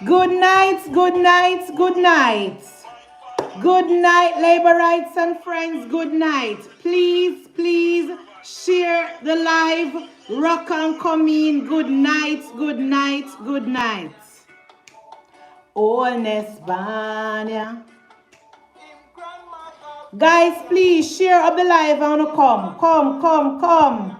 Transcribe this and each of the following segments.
Good night, good night, good night. Good night, Laborites and friends. Good night. Please, please share the live. Rock and come in. Good night, good night, good night. All Nesbania. Guys, please share up the live. I want to come. Come.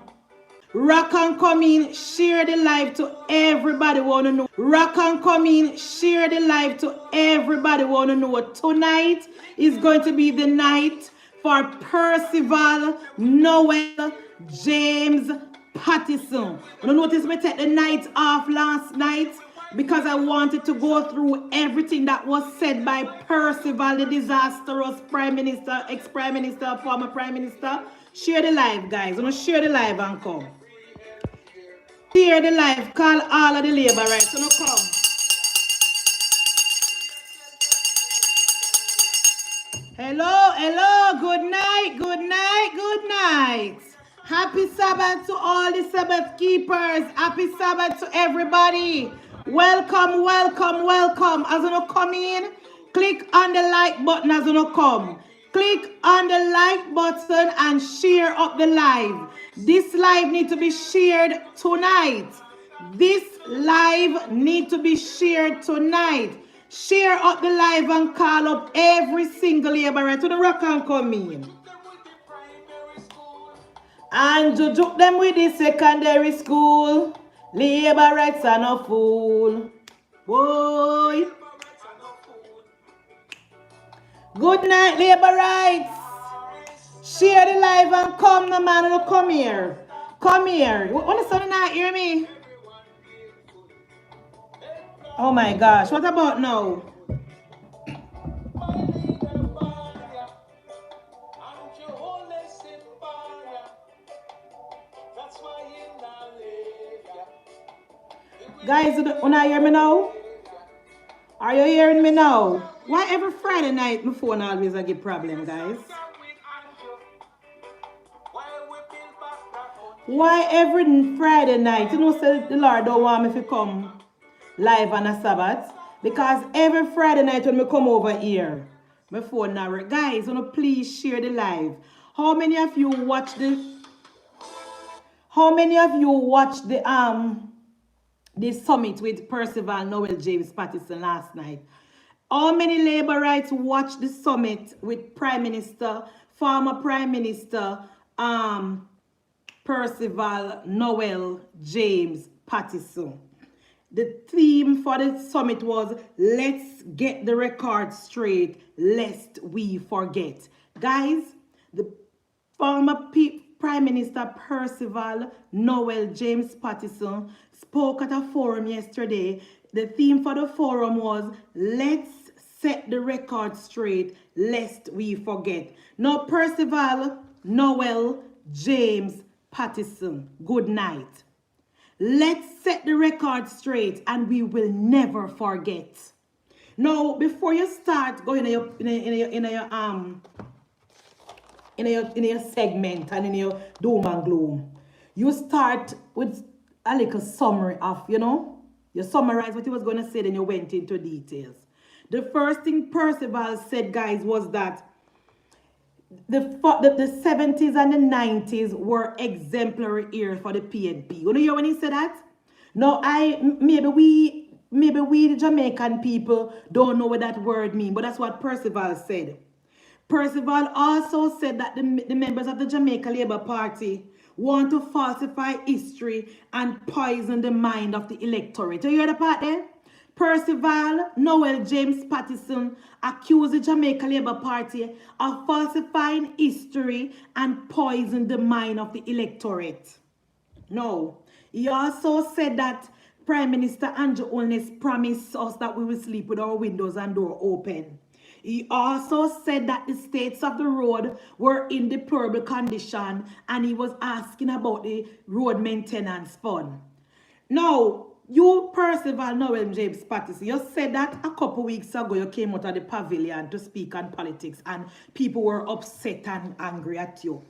Rock and come in, share the live to everybody wanna know. Rock and come in, share the live to everybody wanna know. Tonight is going to be the night for Percival Noel James Pattison. You notice me take the night off last night because I wanted to go through everything that was said by Percival, the disastrous Prime Minister, ex-Prime Minister, former Prime Minister. Share the live, guys. I'm gonna share the live and come. Share the live, call all of the labor rights. So no come. Hello, good night. Happy Sabbath to all the Sabbath keepers. Happy Sabbath to everybody. Welcome. As you know, come in, click on the like button as you know come. Click on the like button and share up the live. This live needs to be shared tonight. Share up the live and call up every single laborer to the rock and come in. And to joke them with the secondary school. Labor rights are no fool. Boy. Good night, labor rights. Share the live and come, no man. No, come here. Come here. What is something not hear me? Oh my gosh. What about now? Guys, when I hear me now? Are you hearing me now? Why every Friday night my phone always a give problem, guys? Why every Friday night? You know, say the Lord don't want me to come live on a Sabbath. Because every Friday night when we come over here, my phone now. Guys, wanna please share the live. How many of you watch the summit with Percival Noel James Pattison last night? How many labor rights watched the summit with Prime Minister, former Prime Minister, Percival Noel James Pattison? The theme for the summit was, let's get the record straight, lest we forget. Guys, the former Prime Minister Percival Noel James Pattison spoke at a forum yesterday. The theme for the forum was, let's set the record straight, lest we forget. Now, Percival Noel James Pattison, good night. Let's set the record straight and we will never forget. Now, before you start going in your segment and in your doom and gloom, you start with a little summary of, you summarize what he was going to say, then you went into details. The first thing Percival said, guys, was that the 70s and the 90s were exemplary years for the PNP. You know hear when he said that? Now, maybe we the Jamaican people don't know what that word means, but that's what Percival said. Percival also said that the members of the Jamaica Labour Party want to falsify history and poison the mind of the electorate. You hear the part there? Percival Noel James Pattison accused the Jamaica Labour Party of falsifying history and poison the mind of the electorate. No, he also said that Prime Minister Andrew Holness promised us that we will sleep with our windows and door open. He also said that the states of the road were in deplorable condition and he was asking about the road maintenance fund. Now, you, Percival Noel James Pattison, you said that a couple weeks ago you came out of the pavilion to speak on politics and people were upset and angry at you.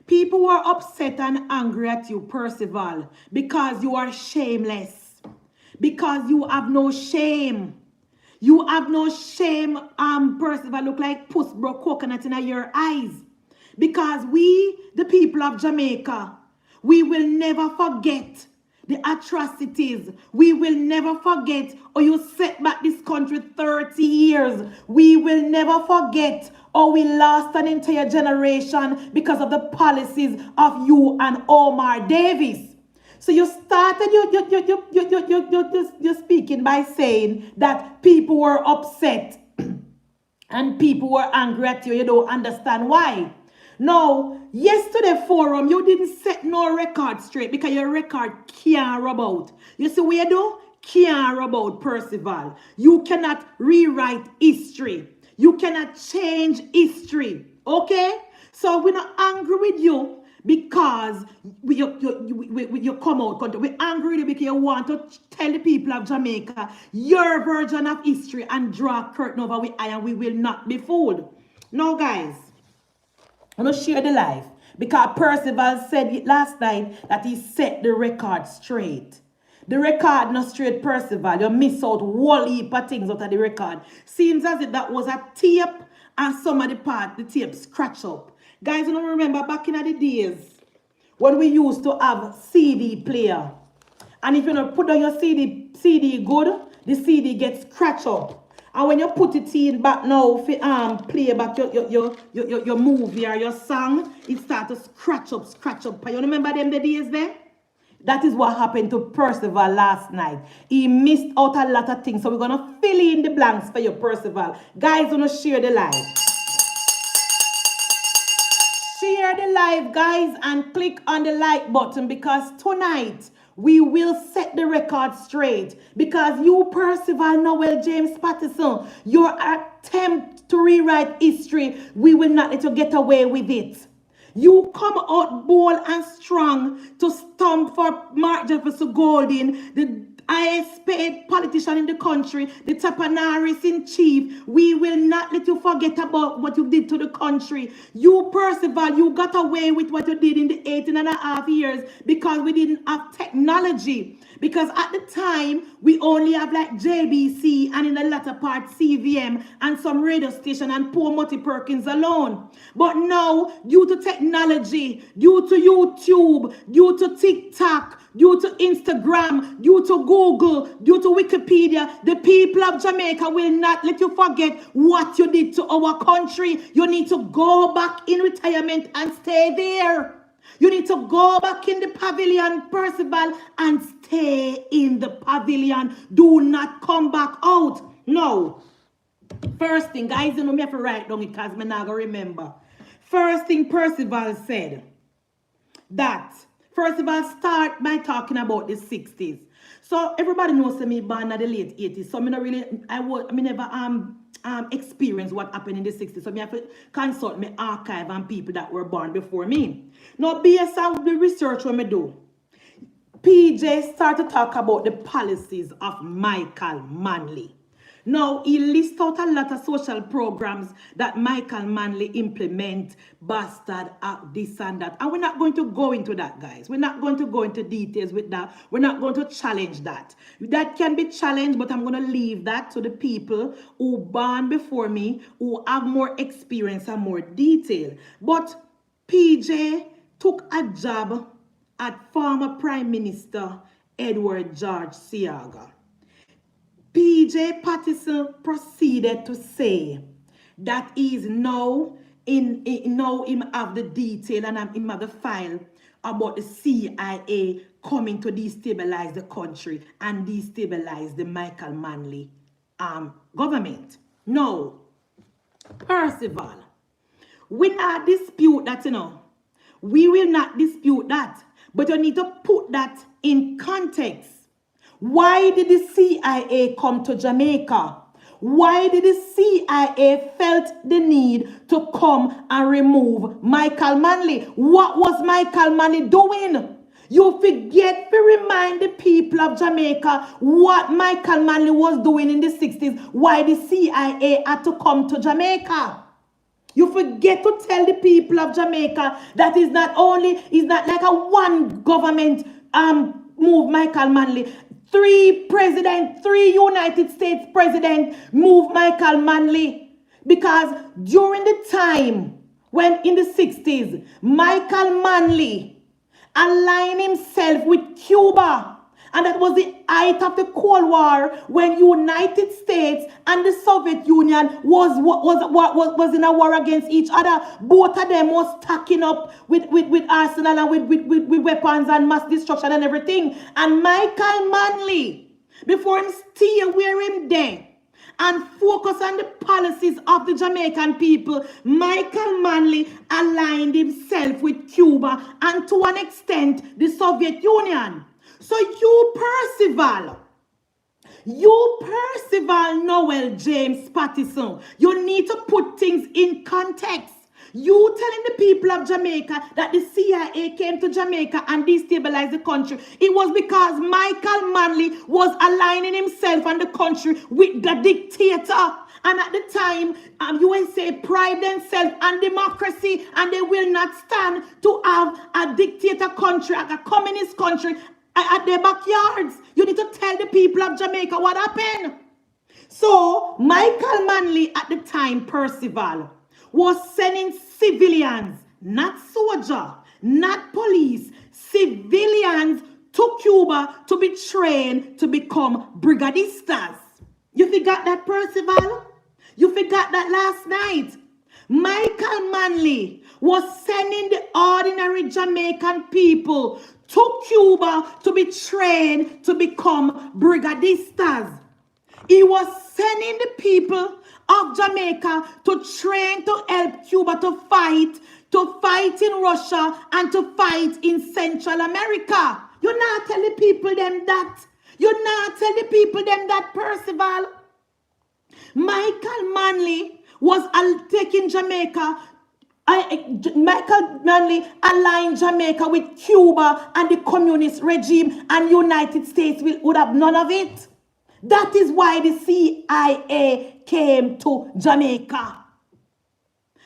People were upset and angry at you, Percival, because you are shameless. Because you have no shame. You have no shame, Percival, look like puss broke coconut in your eyes. Because we, the people of Jamaica, we will never forget the atrocities. We will never forget how you set back this country 30 years. We will never forget how we lost an entire generation because of the policies of you and Omar Davis. So you started you're speaking by saying that people were upset and people were angry at you. You don't understand why. Now, yesterday forum, you didn't set no record straight because your record can't rub out. You see what you do? Can't rub out, Percival. You cannot rewrite history. You cannot change history. Okay? So we're not angry with you because you come out country. We're angry with you because you want to tell the people of Jamaica your version of history and draw a curtain over we eye, and we will not be fooled. Now, guys, I'm going to share the life because Percival said last night that he set the record straight. The record not straight, Percival. You miss out whole heap of things out of the record. Seems as if that was a tape and some of the tape scratch up. Guys, you don't remember back in the days when we used to have CD player. And if you don't put on your CD good, the CD gets scratched up. And when you put it in back now, play back your movie or your song, it starts to scratch up. You remember them the days there? That is what happened to Percival last night. He missed out a lot of things. So we're going to fill in the blanks for you, Percival. Guys, going to share the live. Share the live, guys, and click on the like button because tonight we will set the record straight. Because you, Percival Noel James Patterson, your attempt to rewrite history, we will not let you get away with it. You come out bold and strong to stomp for Mark Jefferson Golding, the highest paid politician in the country, the tapanaris in chief. We will not let you forget about what you did to the country. You, Percival, you got away with what you did in the 18.5 years because we didn't have technology. Because at the time, we only have like JBC and in the latter part CVM and some radio station and poor Mutty Perkins alone. But now, due to technology, due to YouTube, due to TikTok, due to Instagram, due to Google, due to Wikipedia, the people of Jamaica will not let you forget what you did to our country. You need to go back in retirement and stay there. You need to go back in the pavilion, Percival, and stay in the pavilion. Do not come back out. No. First thing, guys, you know me have to write down it because I'm not going to remember. First thing Percival said that, first of all, start by talking about the 60s. So everybody knows me born in the late 80s. So I never experience what happened in the 60s. So I have to consult my archive and people that were born before me. Now, based on the research when I do, PJ started to talk about the policies of Michael Manley. Now, he lists out a lot of social programs that Michael Manley implement, bastard, this and that. And we're not going to go into that, guys. We're not going to go into details with that. We're not going to challenge that. That can be challenged, but I'm going to leave that to the people who born before me, who have more experience and more detail. But PJ took a job at former Prime Minister Edward George Seaga. PJ Patterson proceeded to say that he is now him have the detail and him have the file about the CIA coming to destabilize the country and destabilize the Michael Manley government. No, Percival, we not dispute that, We will not dispute that. But you need to put that in context. Why did the CIA come to Jamaica? Why did the CIA felt the need to come and remove Michael Manley? What was Michael Manley doing? You forget to remind the people of Jamaica what Michael Manley was doing in the 60s, why the CIA had to come to Jamaica. You forget to tell the people of Jamaica that is not like a one government move Michael Manley. Three United States president moved Michael Manley because during the time when in the 60s, Michael Manley aligned himself with Cuba. And that was the height of the Cold War when United States and the Soviet Union was in a war against each other. Both of them was stacking up with arsenal and with weapons and mass destruction and everything. And Michael Manley, before him stay where him there and focus on the policies of the Jamaican people, Michael Manley aligned himself with Cuba and to an extent the Soviet Union. So you Percival Noel James Pattison, you need to put things in context. You telling the people of Jamaica that the CIA came to Jamaica and destabilized the country. It was because Michael Manley was aligning himself and the country with the dictator. And at the time, USA pride themselves on democracy, and they will not stand to have a dictator country, a communist country, at their backyards. You need to tell the people of Jamaica what happened. So, Michael Manley at the time, Percival, was sending civilians, not soldiers, not police, civilians to Cuba to be trained to become brigadistas. You forgot that, Percival? You forgot that last night? Michael Manley was sending the ordinary Jamaican people to Cuba to be trained to become brigadistas. He was sending the people of Jamaica to train to help Cuba to fight in Russia and to fight in Central America. You not tell the people them that. You not tell the people them that, Percival. Michael Manley was taking Jamaica. Michael Manley aligned Jamaica with Cuba and the communist regime, and United States would have none of it. That is why the CIA came to Jamaica.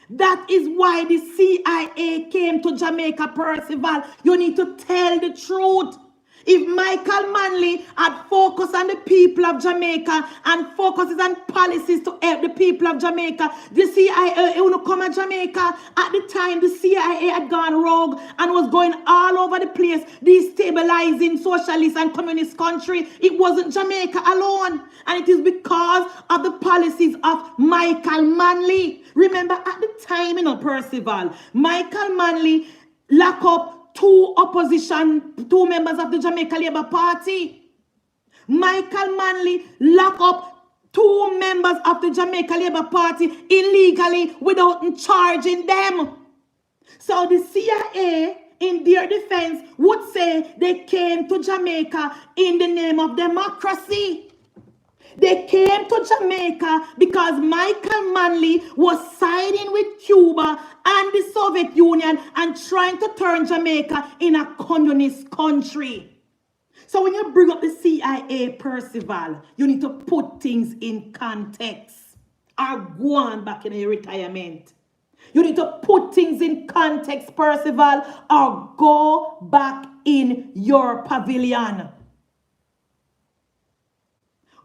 That is why the CIA came to Jamaica, Percival. You need to tell the truth. If Michael Manley had focused on the people of Jamaica and focuses on policies to help the people of Jamaica, the CIA would come to Jamaica. At the time, the CIA had gone rogue and was going all over the place, destabilizing socialist and communist country. It wasn't Jamaica alone. And it is because of the policies of Michael Manley. Remember, at the time, Percival, Michael Manley locked up two members of the Jamaica Labour Party. Michael Manley locked up two members of the Jamaica Labour Party illegally without charging them. So the CIA, in their defense, would say they came to Jamaica in the name of democracy. They came to Jamaica because Michael Manley was siding with Cuba and the Soviet Union and trying to turn Jamaica in a communist country. So when you bring up the CIA, Percival, you need to put things in context. Or go on back in your retirement. You need to put things in context, Percival, or go back in your pavilion.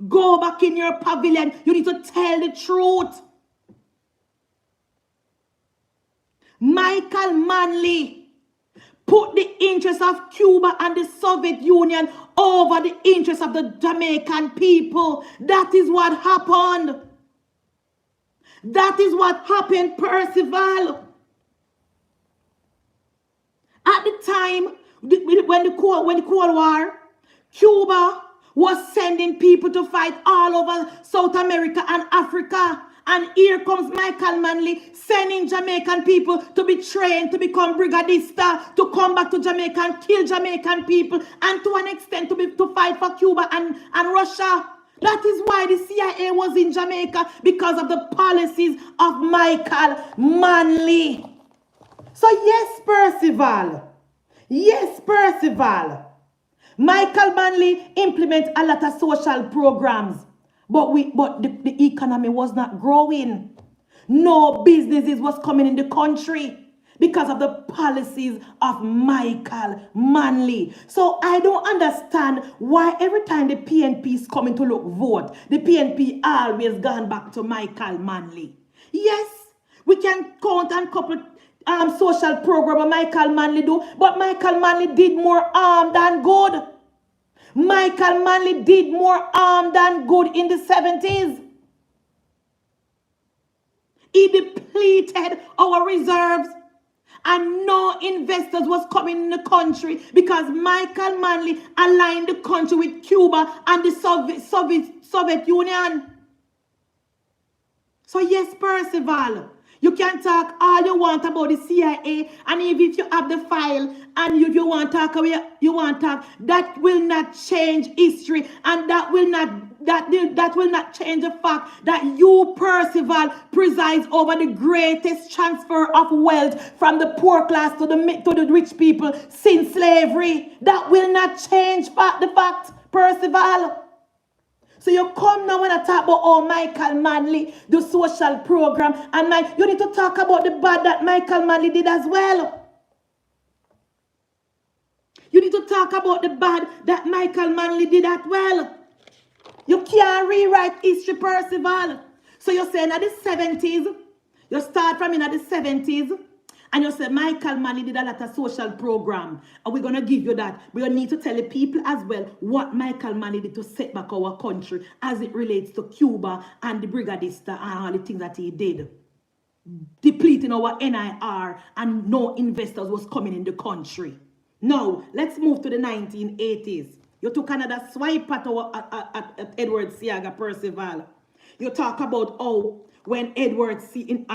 Go back in your pavilion. You need to tell the truth. Michael Manley put the interests of Cuba and the Soviet Union over the interests of the Jamaican people. That is what happened. That is what happened, Percival. At the time, when the Cold War, Cuba was sending people to fight all over South America and Africa. And here comes Michael Manley sending Jamaican people to be trained to become brigadista, to come back to Jamaica and kill Jamaican people, and to an extent to fight for Cuba and Russia. That is why the CIA was in Jamaica, because of the policies of Michael Manley. So yes, Percival. Yes, Percival. Michael Manley implement a lot of social programs, but the economy was not growing. No businesses was coming in the country. because of the policies of Michael Manley. So I don't understand why every time the PNP is coming to look vote, the PNP always gone back to Michael Manley. Yes, we can count and couple social program Michael Manley do, but Michael Manley did more harm than good. Michael Manley did more harm than good in the 70s. He depleted our reserves. And no investors was coming in the country because Michael Manley aligned the country with Cuba and the Soviet Union. So yes, Percival, you can talk all you want about the CIA, and if you have the file and if you want to talk, that will not change history, and that will not change the fact that you, Percival, presides over the greatest transfer of wealth from the poor class to the rich people since slavery. That will not change the fact, Percival. So you come now when I talk about Michael Manley, the social program, and you need to talk about the bad that Michael Manley did as well. You need to talk about the bad that Michael Manley did as well. You can't rewrite history, Percival. So you're saying at the 70s, you start from in the 70s, and you say Michael Manley did a lot of social program, and we're going to give you that. But you need to tell the people as well what Michael Manley did to set back our country as it relates to Cuba and the Brigadista and all the things that he did. Depleting our NIR, and no investors was coming in the country. Now, let's move to the 1980s. You took another swipe at Edward Seaga, Percival. You talk about when Edward Seaga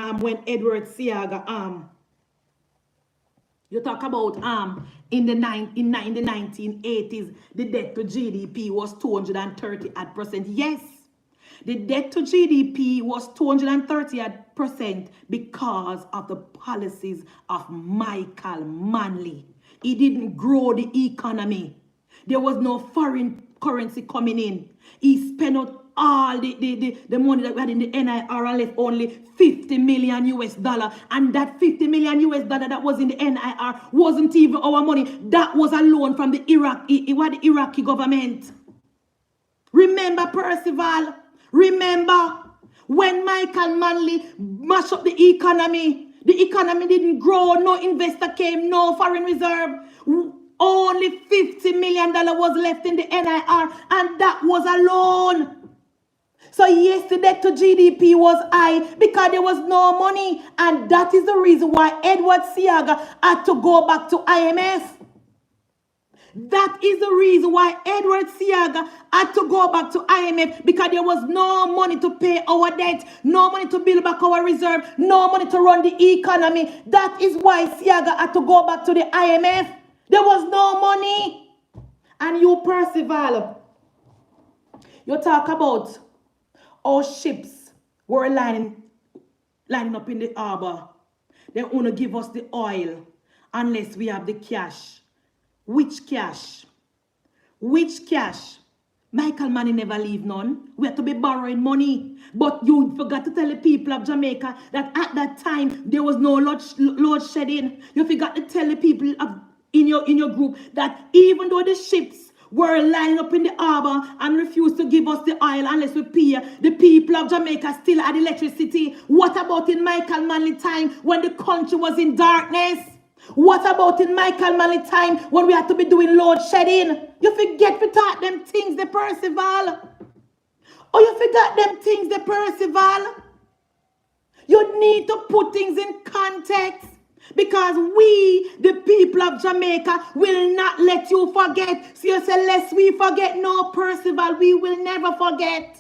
you talk about in the 1980s, the debt to GDP was 230%. Yes, the debt to GDP was 230% because of the policies of Michael Manley. He didn't grow the economy. There was no foreign currency coming in. He spent out all the money that we had in the NIR and left only $50 million US. And that $50 million US that was in the NIR wasn't even our money. That was a loan from the Iraqi government. Remember, Percival? Remember when Michael Manley mashed up the economy? The economy didn't grow. No investor came. No foreign reserve. Only $50 million was left in the NIR, and that was a loan. So yes, the debt to GDP was high because there was no money. And that is the reason why Edward Seaga had to go back to IMF. That is the reason why Edward Seaga had to go back to IMF, because there was no money to pay our debt, no money to build back our reserve, no money to run the economy. That is why Seaga had to go back to the IMF. There was no money. And you, Percival, you talk about our ships were lining up in the harbor. They want to give us the oil unless we have the cash. Which cash? Which cash? Michael Manley never leave none. We have to be borrowing money. But you forgot to tell the people of Jamaica that at that time there was no load shedding. You forgot to tell the people in your group that even though the ships were lining up in the harbor and refused to give us the oil unless we pay, the people of Jamaica still had electricity. What about in Michael Manley time when the country was in darkness? What about in Michael Manley time when we had to be doing load shedding? You forget to talk them things, the Percival. Oh, you forgot them things, the Percival. You need to put things in context, because we, the people of Jamaica, will not let you forget. So you say, lest we forget. No, Percival, we will never forget.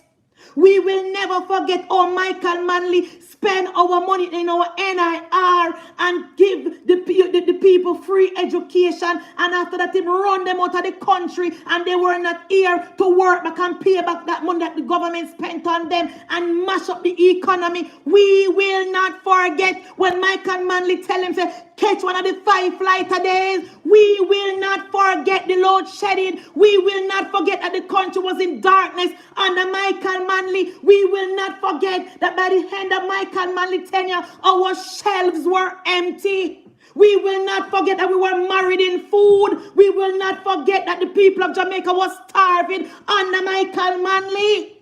We will never forget how Michael Manley spend our money in our NIR and give the people free education, and after that he run them out of the country, and they were not here to work back and pay back that money that the government spent on them and mash up the economy. We will not forget when Michael Manley tell him, say, catch one of the 5 flight a days. We will not forget the load shedding. We will not forget that the country was in darkness under Michael Manley. We will not forget that by the end of Michael Manley tenure, our shelves were empty. We will not forget that we were married in food. We will not forget that the people of Jamaica was starving under Michael Manley.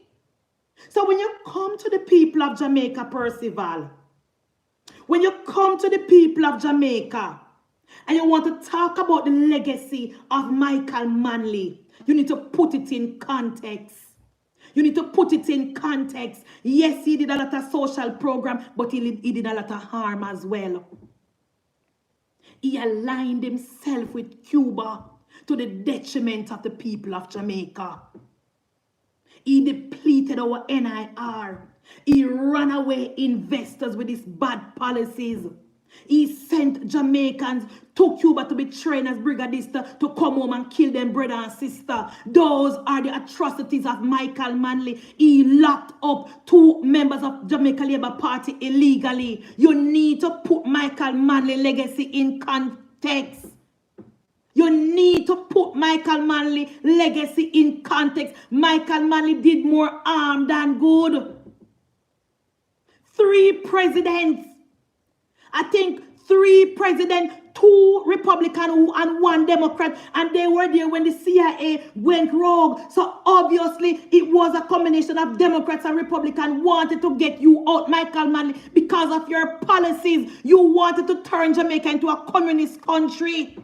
So when you come to the people of Jamaica, Percival, when you come to the people of Jamaica and you want to talk about the legacy of Michael Manley, you need to put it in context. You need to put it in context. Yes, he did a lot of social program, but he did a lot of harm as well. He aligned himself with Cuba to the detriment of the people of Jamaica. He depleted our NIR. He ran away investors with his bad policies. He sent Jamaicans to Cuba to be trained as brigadists to come home and kill them brother and sister. Those are the atrocities of Michael Manley. He locked up 2 members of Jamaica Labour Party illegally. You need to put Michael Manley legacy in context. You need to put Michael Manley legacy in context. Michael Manley did more harm than good. 3 presidents. I think 3 presidents, 2 Republican and 1 Democrat, and they were there when the CIA went rogue. So obviously it was a combination of Democrats and Republicans wanted to get you out, Michael Manley, because of your policies. You wanted to turn Jamaica into a communist country.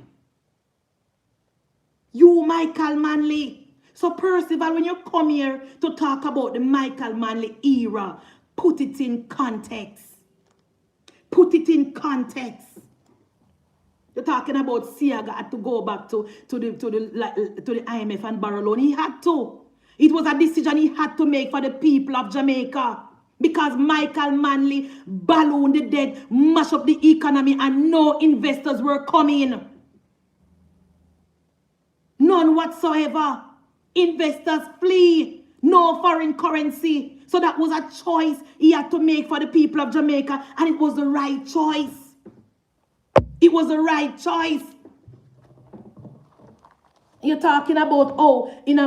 You, Michael Manley. So Percival, when you come here to talk about the Michael Manley era, put it in context. Put it in context. You're talking about Siaga had to go back to the IMF and borrow loan. He had to. It was a decision he had to make for the people of Jamaica. Because Michael Manley ballooned the debt, mashed up the economy, and no investors were coming. None whatsoever. Investors flee. No foreign currency. So that was a choice he had to make for the people of Jamaica. And it was the right choice. It was the right choice. You're talking about during the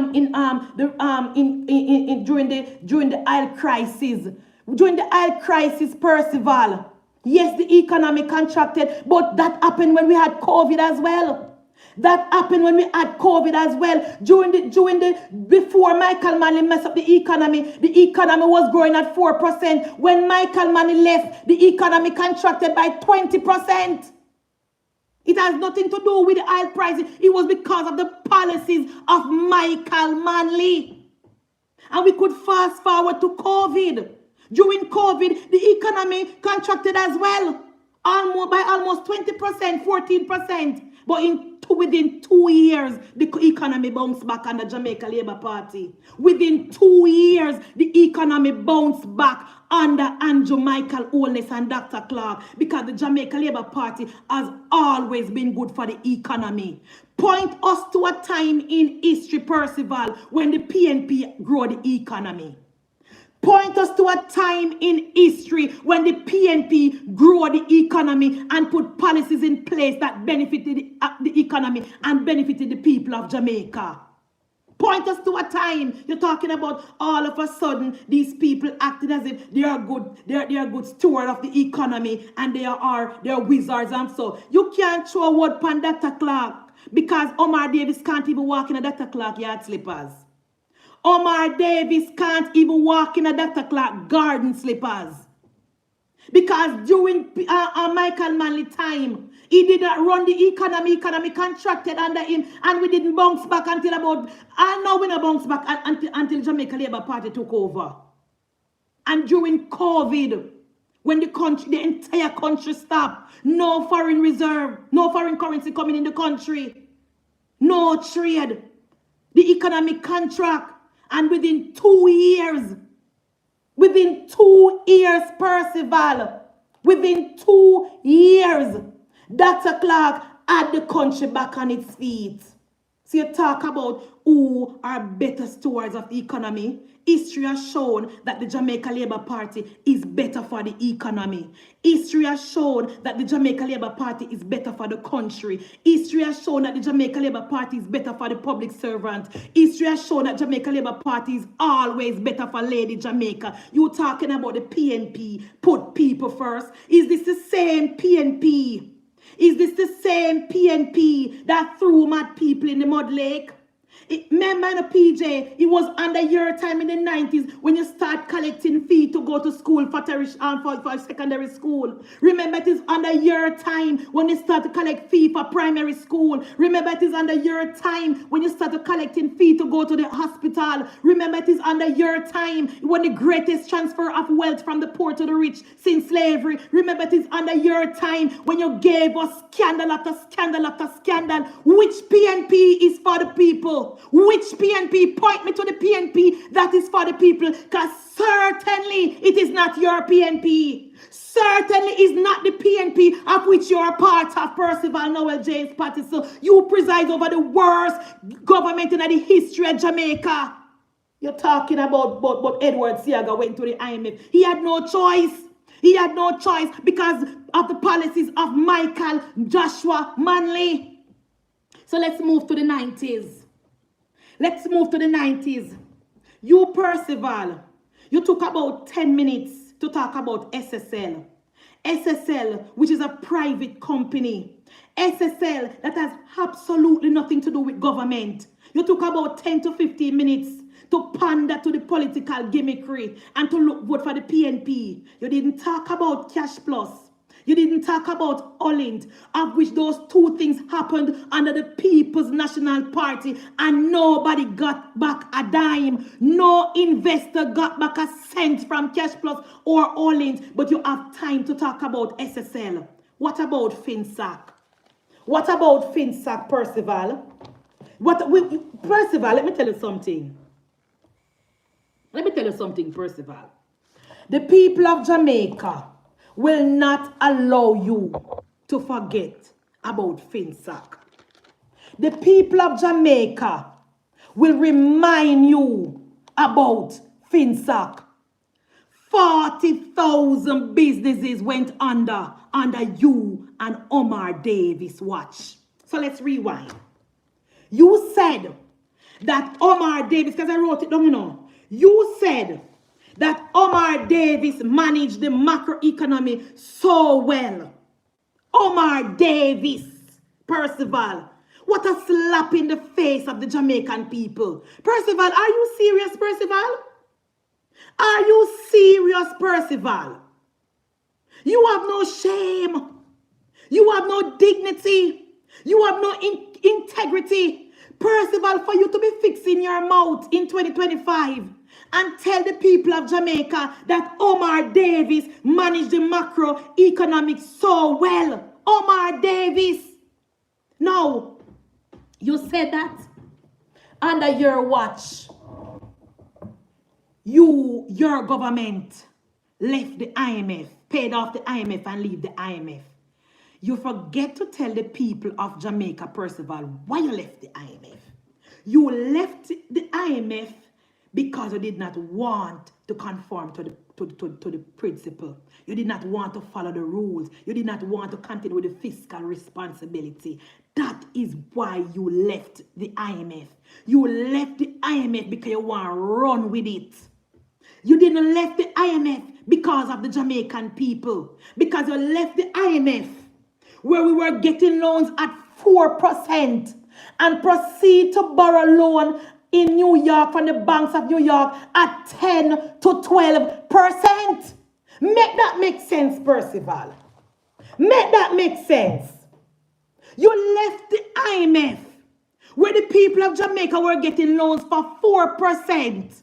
oil crisis. During the oil crisis, Percival. Yes, the economy contracted, but that happened when we had COVID as well. That happened when we had COVID as well. Before Michael Manley messed up the economy was growing at 4%. When Michael Manley left, the economy contracted by 20%. It has nothing to do with the oil prices. It was because of the policies of Michael Manley. And we could fast forward to COVID. During COVID, the economy contracted as well. By almost 20%, 14%. But within 2 years, the economy bounced back under Jamaica Labour Party. Within 2 years, the economy bounced back under Andrew Michael Holness and Dr. Clark, because the Jamaica Labour Party has always been good for the economy. Point us to a time in history, Percival, when the PNP grew the economy. Point us to a time in history when the PNP grew the economy and put policies in place that benefited the economy and benefited the people of Jamaica. Point us to a time. You're talking about all of a sudden these people acting as if they are good. They are good steward of the economy and they are wizards and so. You can't throw a word upon Dr. Clark because Omar Davis can't even walk in a Dr. Clark yard slippers. Omar Davis can't even walk in a Dr. Clark garden slippers. Because during Michael Manley time, he did not run the economy. Economy contracted under him, and we didn't bounce back until about, I know we not bounce back until Jamaica Labour Party took over. And during COVID, when the entire country stopped, no foreign reserve, no foreign currency coming in the country, no trade, the economic contract. And within 2 years, Percival, within 2 years, Dr. Clark had the country back on its feet. So you talk about who are better stewards of the economy. History has shown that the Jamaica Labour Party is better for the economy. History has shown that the Jamaica Labour Party is better for the country. History has shown that the Jamaica Labour Party is better for the public servant. History has shown that Jamaica Labour Party is always better for Lady Jamaica. You talking about the PNP, put people first. Is this the same PNP? Is this the same PNP that threw mad people in the mud lake? Remember the PJ, it was under your time in the 90s when you start collecting fee to go to school for secondary school. Remember it is under your time when you start to collect fee for primary school. Remember it is under your time when you start to collecting fee to go to the hospital. Remember it is under your time when the greatest transfer of wealth from the poor to the rich since slavery. Remember it is under your time when you gave us scandal after scandal after scandal. Which PNP is for the people? Which PNP? Point me to the PNP that is for the people, because certainly it is not your PNP. Certainly is not the PNP of which you are part of, Percival Noel James Patterson. You preside over the worst government in the history of Jamaica. You're talking about Edward Seaga went to the IMF. He had no choice. He had no choice because of the policies of Michael Joshua Manley. So let's move to the 90s. Let's move to the 90s. You, Percival, you took about 10 minutes to talk about SSL. SSL, which is a private company. SSL that has absolutely nothing to do with government. You took about 10 to 15 minutes to pander to the political gimmickry and to vote for the PNP. You didn't talk about Cash Plus. You didn't talk about Olint, of which those two things happened under the People's National Party and nobody got back a dime. No investor got back a cent from Cash Plus or Olint, but you have time to talk about SSL. What about FinSac? What about FinSac, Percival? Percival, let me tell you something. Let me tell you something, Percival. The people of Jamaica will not allow you to forget about FinSac. The people of Jamaica will remind you about FinSac. 40,000 businesses went under you and Omar Davis' watch. So let's rewind. You said that Omar Davis, because I wrote it down, you know. You said that Omar Davis managed the macroeconomy so well. Omar Davis, Percival. What a slap in the face of the Jamaican people. Percival, are you serious, Percival? Are you serious, Percival? You have no shame. You have no dignity. You have no integrity. Percival, for you to be fixing your mouth in 2025 and tell the people of Jamaica that Omar Davis managed the macroeconomics so well. Omar Davis. No, you said that under your watch, your government left the IMF, paid off the IMF and leave the IMF. You forget to tell the people of Jamaica, Percival, why you left the IMF. You left the IMF because you did not want to conform to the principle. You did not want to follow the rules. You did not want to continue with the fiscal responsibility. That is why you left the IMF. You left the IMF because you want to run with it. You didn't left the IMF because of the Jamaican people. Because you left the IMF where we were getting loans at 4% and proceed to borrow loan in New York from the banks of New York at 10 to 12%. Make that make sense, Percival. Make that make sense. You left the IMF where the people of Jamaica were getting loans for 4%.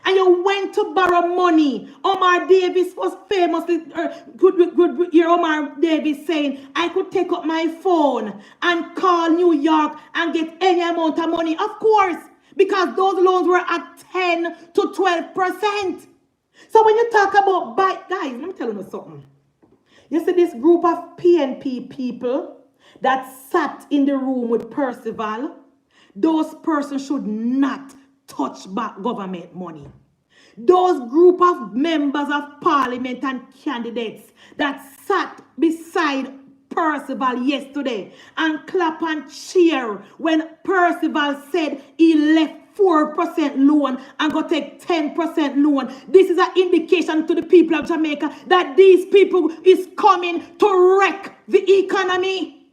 And you went to borrow money. Omar Davis was famously, good hear Omar Davis saying, I could take up my phone and call New York and get any amount of money. Of course, because those loans were at 10 to 12%. So when you talk about, guys, let me tell you something. You see this group of PNP people that sat in the room with Percival, those persons should not touch back government money. Those group of members of parliament and candidates that sat beside Percival yesterday and clap and cheer when Percival said he left 4% loan and go take 10% loan. This is an indication to the people of Jamaica that these people is coming to wreck the economy.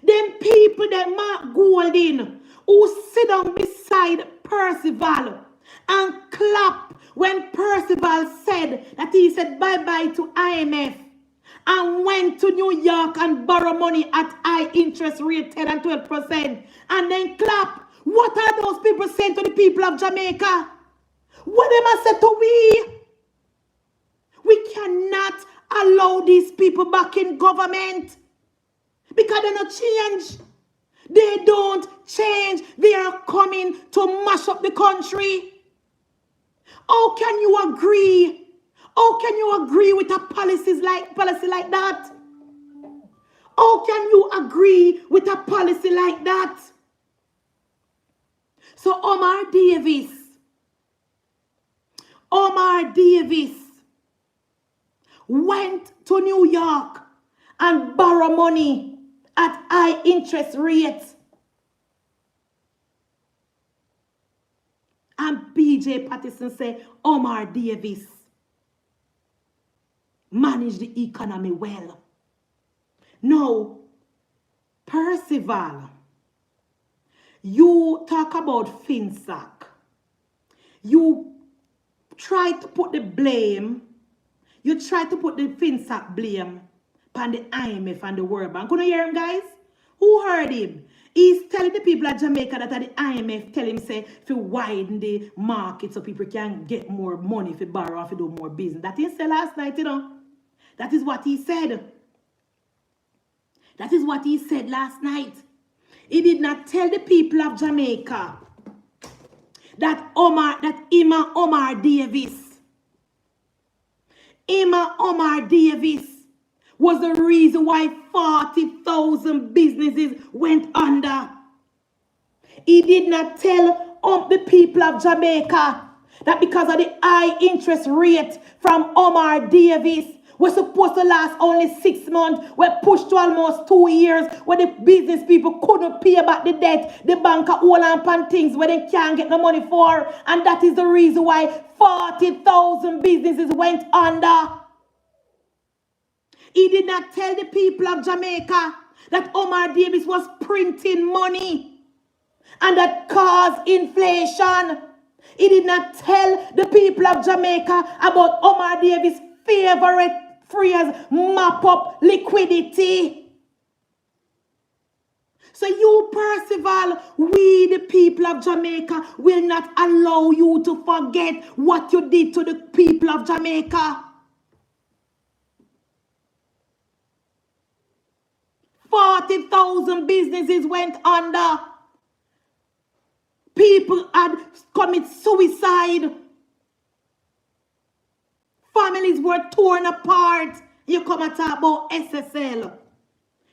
Them people that Mark Golding who sit down beside Percival and clap when Percival said that he said bye-bye to IMF and went to New York and borrow money at high interest rate, 10 and 12%, and then clap. What are those people saying to the people of Jamaica? What them I said to we? We cannot allow these people back in government because they don't change. They don't change. They are coming to mash up the country. How can you agree? How can you agree with a policy like that? How can you agree with a policy like that? So Omar Davis went to New York and borrowed money at high interest rates. And BJ Patterson said, Omar Davis managed the economy well. Now, Percival, you talk about FinSac. You try to put the blame, you try to put the FinSac blame on the IMF and the World Bank. Can you hear him, guys? Who heard him? He's telling the people at Jamaica that the IMF tell him, say, if you widen the market so people can get more money if you borrow, if you do more business. That he said last night, you know. That is what he said. That is what he said last night. He did not tell the people of Jamaica that Omar Davis was the reason why 40,000 businesses went under. He did not tell the people of Jamaica that because of the high interest rate from Omar Davis was supposed to last only 6 months, were pushed to almost 2 years, where the business people couldn't pay back the debt, the bank are all on things where they can't get the money for, and that is the reason why 40,000 businesses went under. He did not tell the people of Jamaica that Omar Davis was printing money and that caused inflation. He did not tell the people of Jamaica about Omar Davis' favorite phrase, mop up liquidity. So you, Percival, we the people of Jamaica will not allow you to forget what you did to the people of Jamaica. 40,000 businesses went under. People had committed suicide. Families were torn apart. You come and talk about SSL.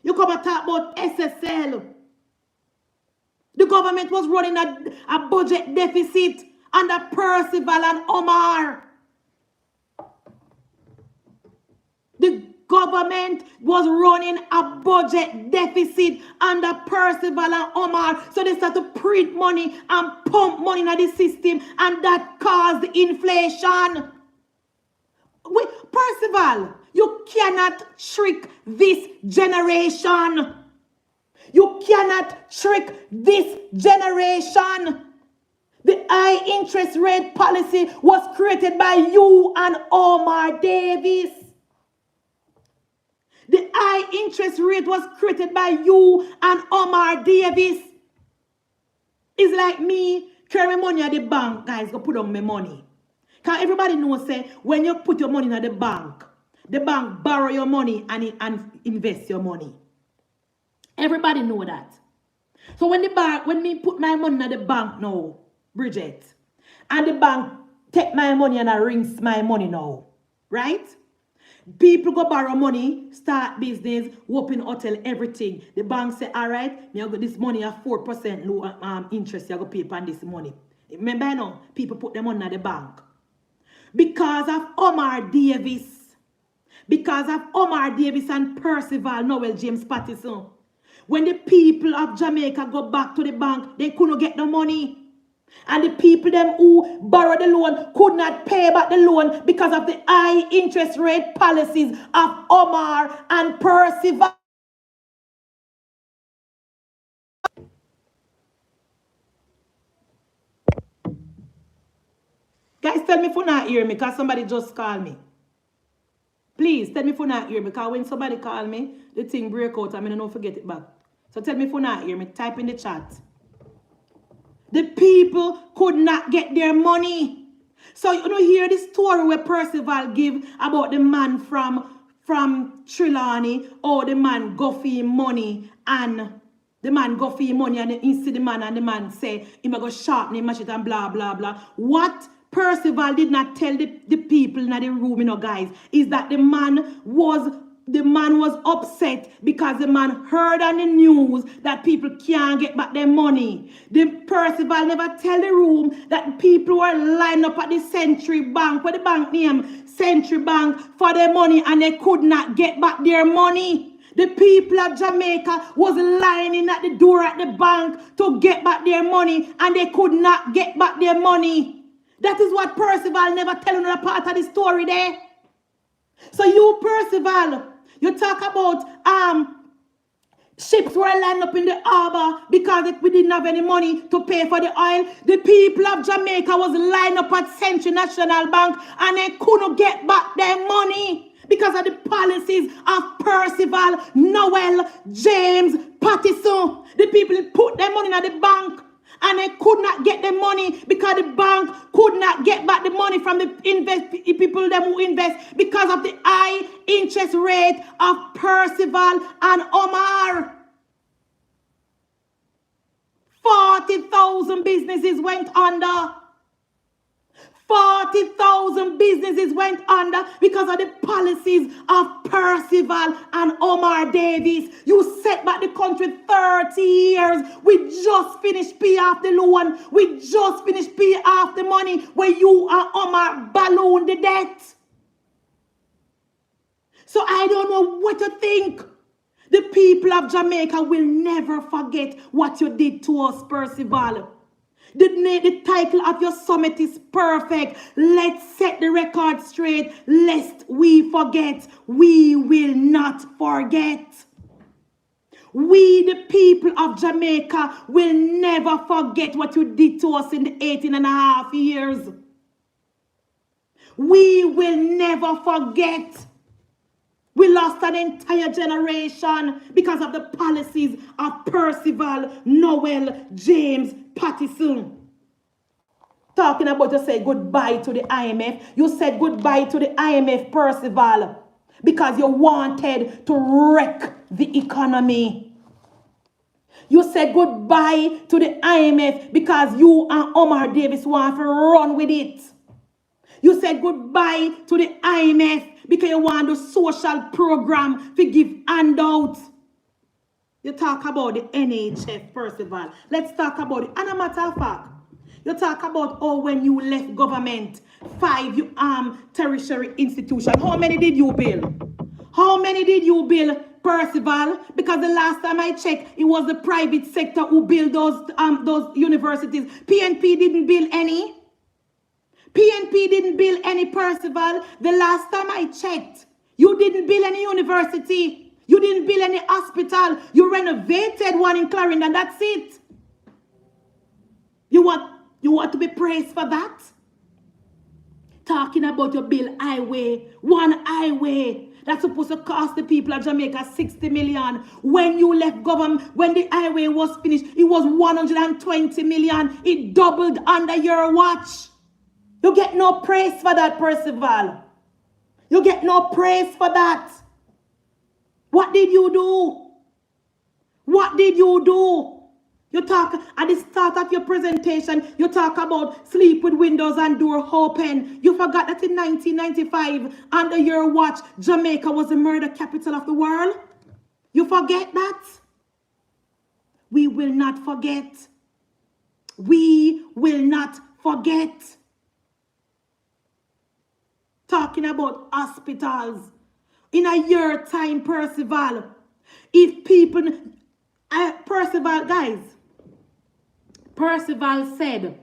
You come and talk about SSL. The government was running a budget deficit under Percival and Omar. The government was running a budget deficit under Percival and Omar. So they started to print money and pump money into the system, and that caused inflation. Percival, you cannot trick this generation. You cannot trick this generation. The high interest rate policy was created by you and Omar Davis. The high interest rate was created by you and Omar Davis. It's like me carry money at the bank, guys, go put on my money. Because everybody knows, say, when you put your money in the bank borrow your money and invest your money. Everybody know that. So when me put my money in the bank now, Bridget, and the bank take my money and I rinse my money now, right? People go borrow money, start business, open hotel, everything. The bank say, all right, me I got this money at 4% low interest, you go pay upon this money. Remember, you know, people put their money in the bank. Because of Omar Davis and Percival Noel James Patterson, When the people of Jamaica go back to the bank, they couldn't get the money. And the people them who borrowed the loan could not pay back the loan because of the high interest rate policies of Omar and Percival. Guys, tell me if you not hear me because somebody just called me. Please, tell me if you not hear me because when somebody call me, the thing break out and I don't forget it back. So tell me if you not hear me. Type in the chat. The people could not get their money. So you know, hear the story where Percival give about the man from Trelawney, or the man go for him money, and the man go for him money, and he see the man, and the man say, he go sharpen him, machete, and blah, blah, blah. What Percival did not tell the people in the room, you know, guys, is that the man was upset because the man heard on the news that people can't get back their money. The Percival never tell the room that people were lined up at the Century Bank, where the bank name Century Bank, for their money, and they could not get back their money. The people of Jamaica was lining at the door at the bank to get back their money, and they could not get back their money. That is what Percival never tell another part of the story there. So you, Percival, you talk about ships were lined up in the harbor because we didn't have any money to pay for the oil. The people of Jamaica was lined up at Century National Bank, and they couldn't get back their money because of the policies of Percival, Noel, James, Pattison. The people put their money in the bank, and they could not get the money because the bank could not get back the money from the people them who invest because of the high interest rate of Percival and Omar. 40,000 businesses went under. 40,000 businesses went under because of the policies of Percival and Omar Davis. You set back the country 30 years. We just finished pay off the loan. We just finished pay off the money where you and Omar ballooned the debt. So I don't know what to think. The people of Jamaica will never forget what you did to us, Percival. The title of your summit is perfect. Let's set the record straight, lest we forget. We will not forget. We, the people of Jamaica, will never forget what you did to us in the 18 and a half years. We will never forget. We lost an entire generation because of the policies of Percival, Noel, James, Pattison. Talking about to say goodbye to the IMF. You said goodbye to the IMF, Percival, because you wanted to wreck the economy. You said goodbye to the IMF because you and Omar Davis want to run with it. You said goodbye to the IMF because you want the social program to give handouts. You talk about the NHF, Percival. Let's talk about it. And a matter of fact, you talk about when you left government, 5 tertiary institutions. How many did you build? How many did you build, Percival? Because the last time I checked, it was the private sector who built those universities. PNP didn't build any. PNP didn't build any, Percival. The last time I checked, you didn't build any university. You didn't build any hospital. You renovated one in Clarendon. That's it. You want to be praised for that? Talking about your bill highway, one highway that's supposed to cost the people of Jamaica 60 million. When you left government, when the highway was finished, it was 120 million. It doubled under your watch. You get no praise for that, Percival. You get no praise for that. What did you do? What did you do? You talk at the start of your presentation, you talk about sleep with windows and door open. You forgot that in 1995, under your watch, Jamaica was the murder capital of the world. You forget that? We will not forget. We will not forget. Talking about hospitals. In a year time, Percival, if people, Percival, guys, Percival said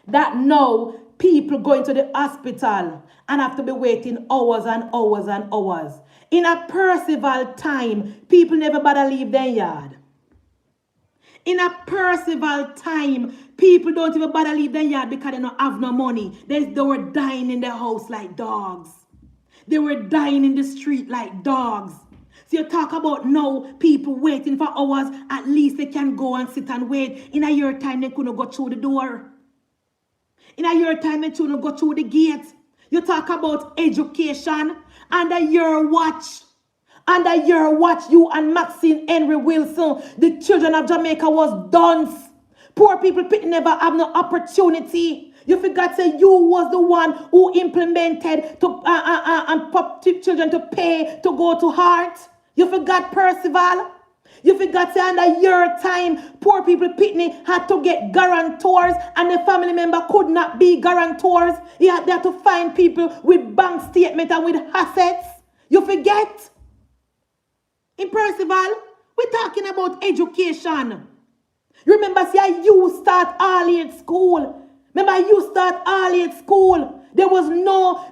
that now people go into the hospital and have to be waiting hours and hours and hours. In a Percival time, people never bother leave their yard. In a Percival time, people don't even bother leave their yard because they don't have no money. They were dying in the house like dogs. They were dying in the street like dogs. So you talk about now people waiting for hours. At least they can go and sit and wait. In a year time, they couldn't go through the door. In a year time, they couldn't go through the gate. You talk about education. Under your watch. Under your watch, you and Maxine Henry Wilson, the children of Jamaica was dunce. Poor people never have no opportunity. You forgot say you was the one who implemented to and children to pay to go to heart. You forgot Percival. You forgot say under your time, poor people Pitney had to get guarantors and the family member could not be guarantors. They had to find people with bank statement and with assets. You forget? In Percival, we're talking about education. You remember, see, you start early at school. Remember, you start early at school. There was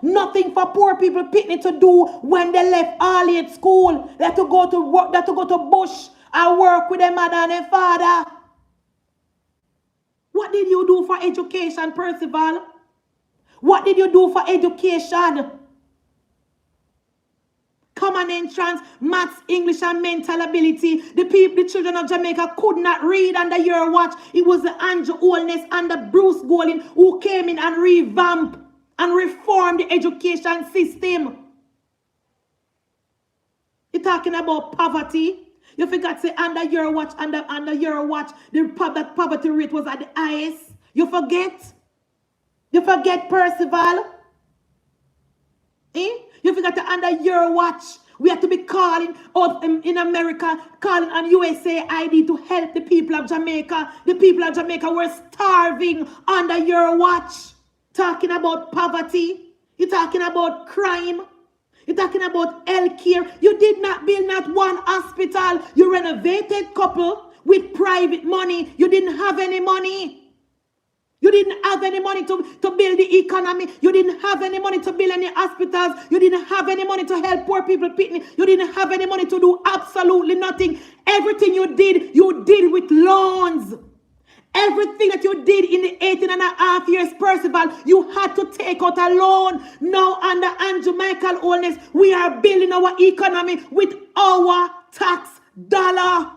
nothing for poor people Pitney to do when they left early at school. They had to go to work, they had to go to bush and work with their mother and their father. What did you do for education, Percival? What did you do for education? Common entrance, maths, English, and mental ability. The children of Jamaica could not read under your watch. It was the Andrew Holness and the Bruce Golding who came in and revamped and reformed the education system. You're talking about poverty. You forgot to say under your watch, under your watch, that poverty rate was at the highest. You forget? You forget Percival? Eh? You forgot to under your watch. We have to be calling out in America, calling on USA ID to help the people of Jamaica. The people of Jamaica were starving under your watch. Talking about poverty. You're talking about crime. You're talking about health care. You did not build not one hospital. You renovated couple with private money. You didn't have any money. You didn't have any money to build the economy. You didn't have any money to build any hospitals. You didn't have any money to help poor people. You didn't have any money to do absolutely nothing. Everything you did with loans. Everything that you did in the 18 and a half years, Percival, you had to take out a loan. Now, under Andrew Michael Holness, we are building our economy with our tax dollar.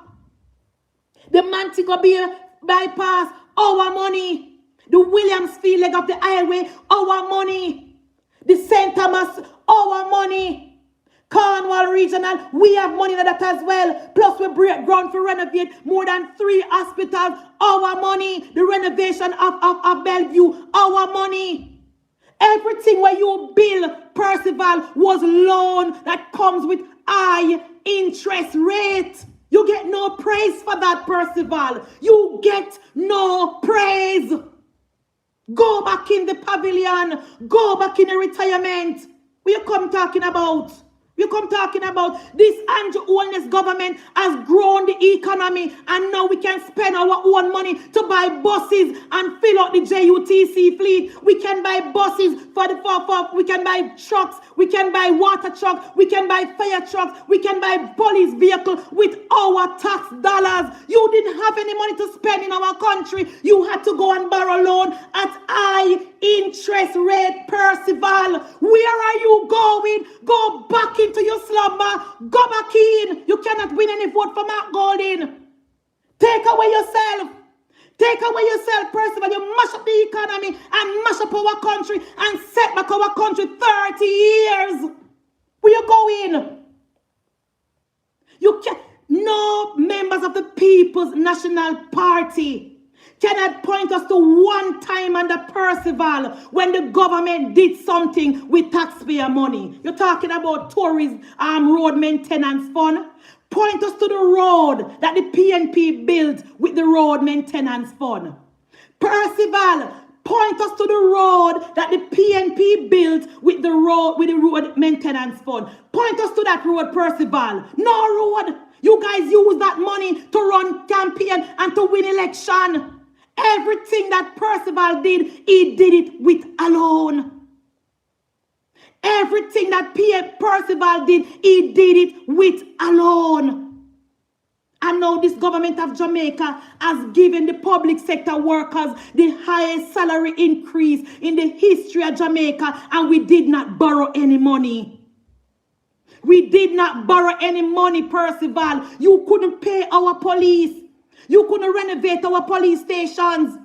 The Montego Bay bypass, our money. The Williamsfield leg of the highway, our money. The St. Thomas, our money. Cornwall Regional, we have money in that as well. Plus we break ground for renovate more than 3 hospitals, our money. The renovation of Bellevue, our money. Everything where you build, Percival, was loan that comes with high interest rate. You get no praise for that, Percival. You get no praise. Go back in the pavilion. Go back in the retirement. What you come talking about? You come talking about this Andrew Holness government has grown the economy and now we can spend our own money to buy buses and fill out the JUTC fleet. We can buy buses we can buy trucks, we can buy water trucks, we can buy fire trucks, we can buy police vehicles with our tax dollars. You didn't have any money to spend in our country. You had to go and borrow loan at high interest rate, Percival. Where are you going? Go back into your slumber. Go back in. You cannot win any vote for Mark Golding. Take away yourself. Take away yourself, Percival. You mash up the economy and mash up our country and set back our country 30 years. Where you going? You can't. No members of the People's National Party cannot point us to one time under Percival when the government did something with taxpayer money. You're talking about tourism road maintenance fund. Point us to the road that the PNP built with the road maintenance fund. Percival, point us to the road that the PNP built with the road maintenance fund. Point us to that road, Percival. No road. You guys use that money to run campaign and to win election. Everything that Percival did, he did it with alone. Everything that Percival did, he did it with alone. And now this government of Jamaica has given the public sector workers the highest salary increase in the history of Jamaica, and we did not borrow any money. We did not borrow any money, Percival. You couldn't pay our police. You couldn't renovate our police stations.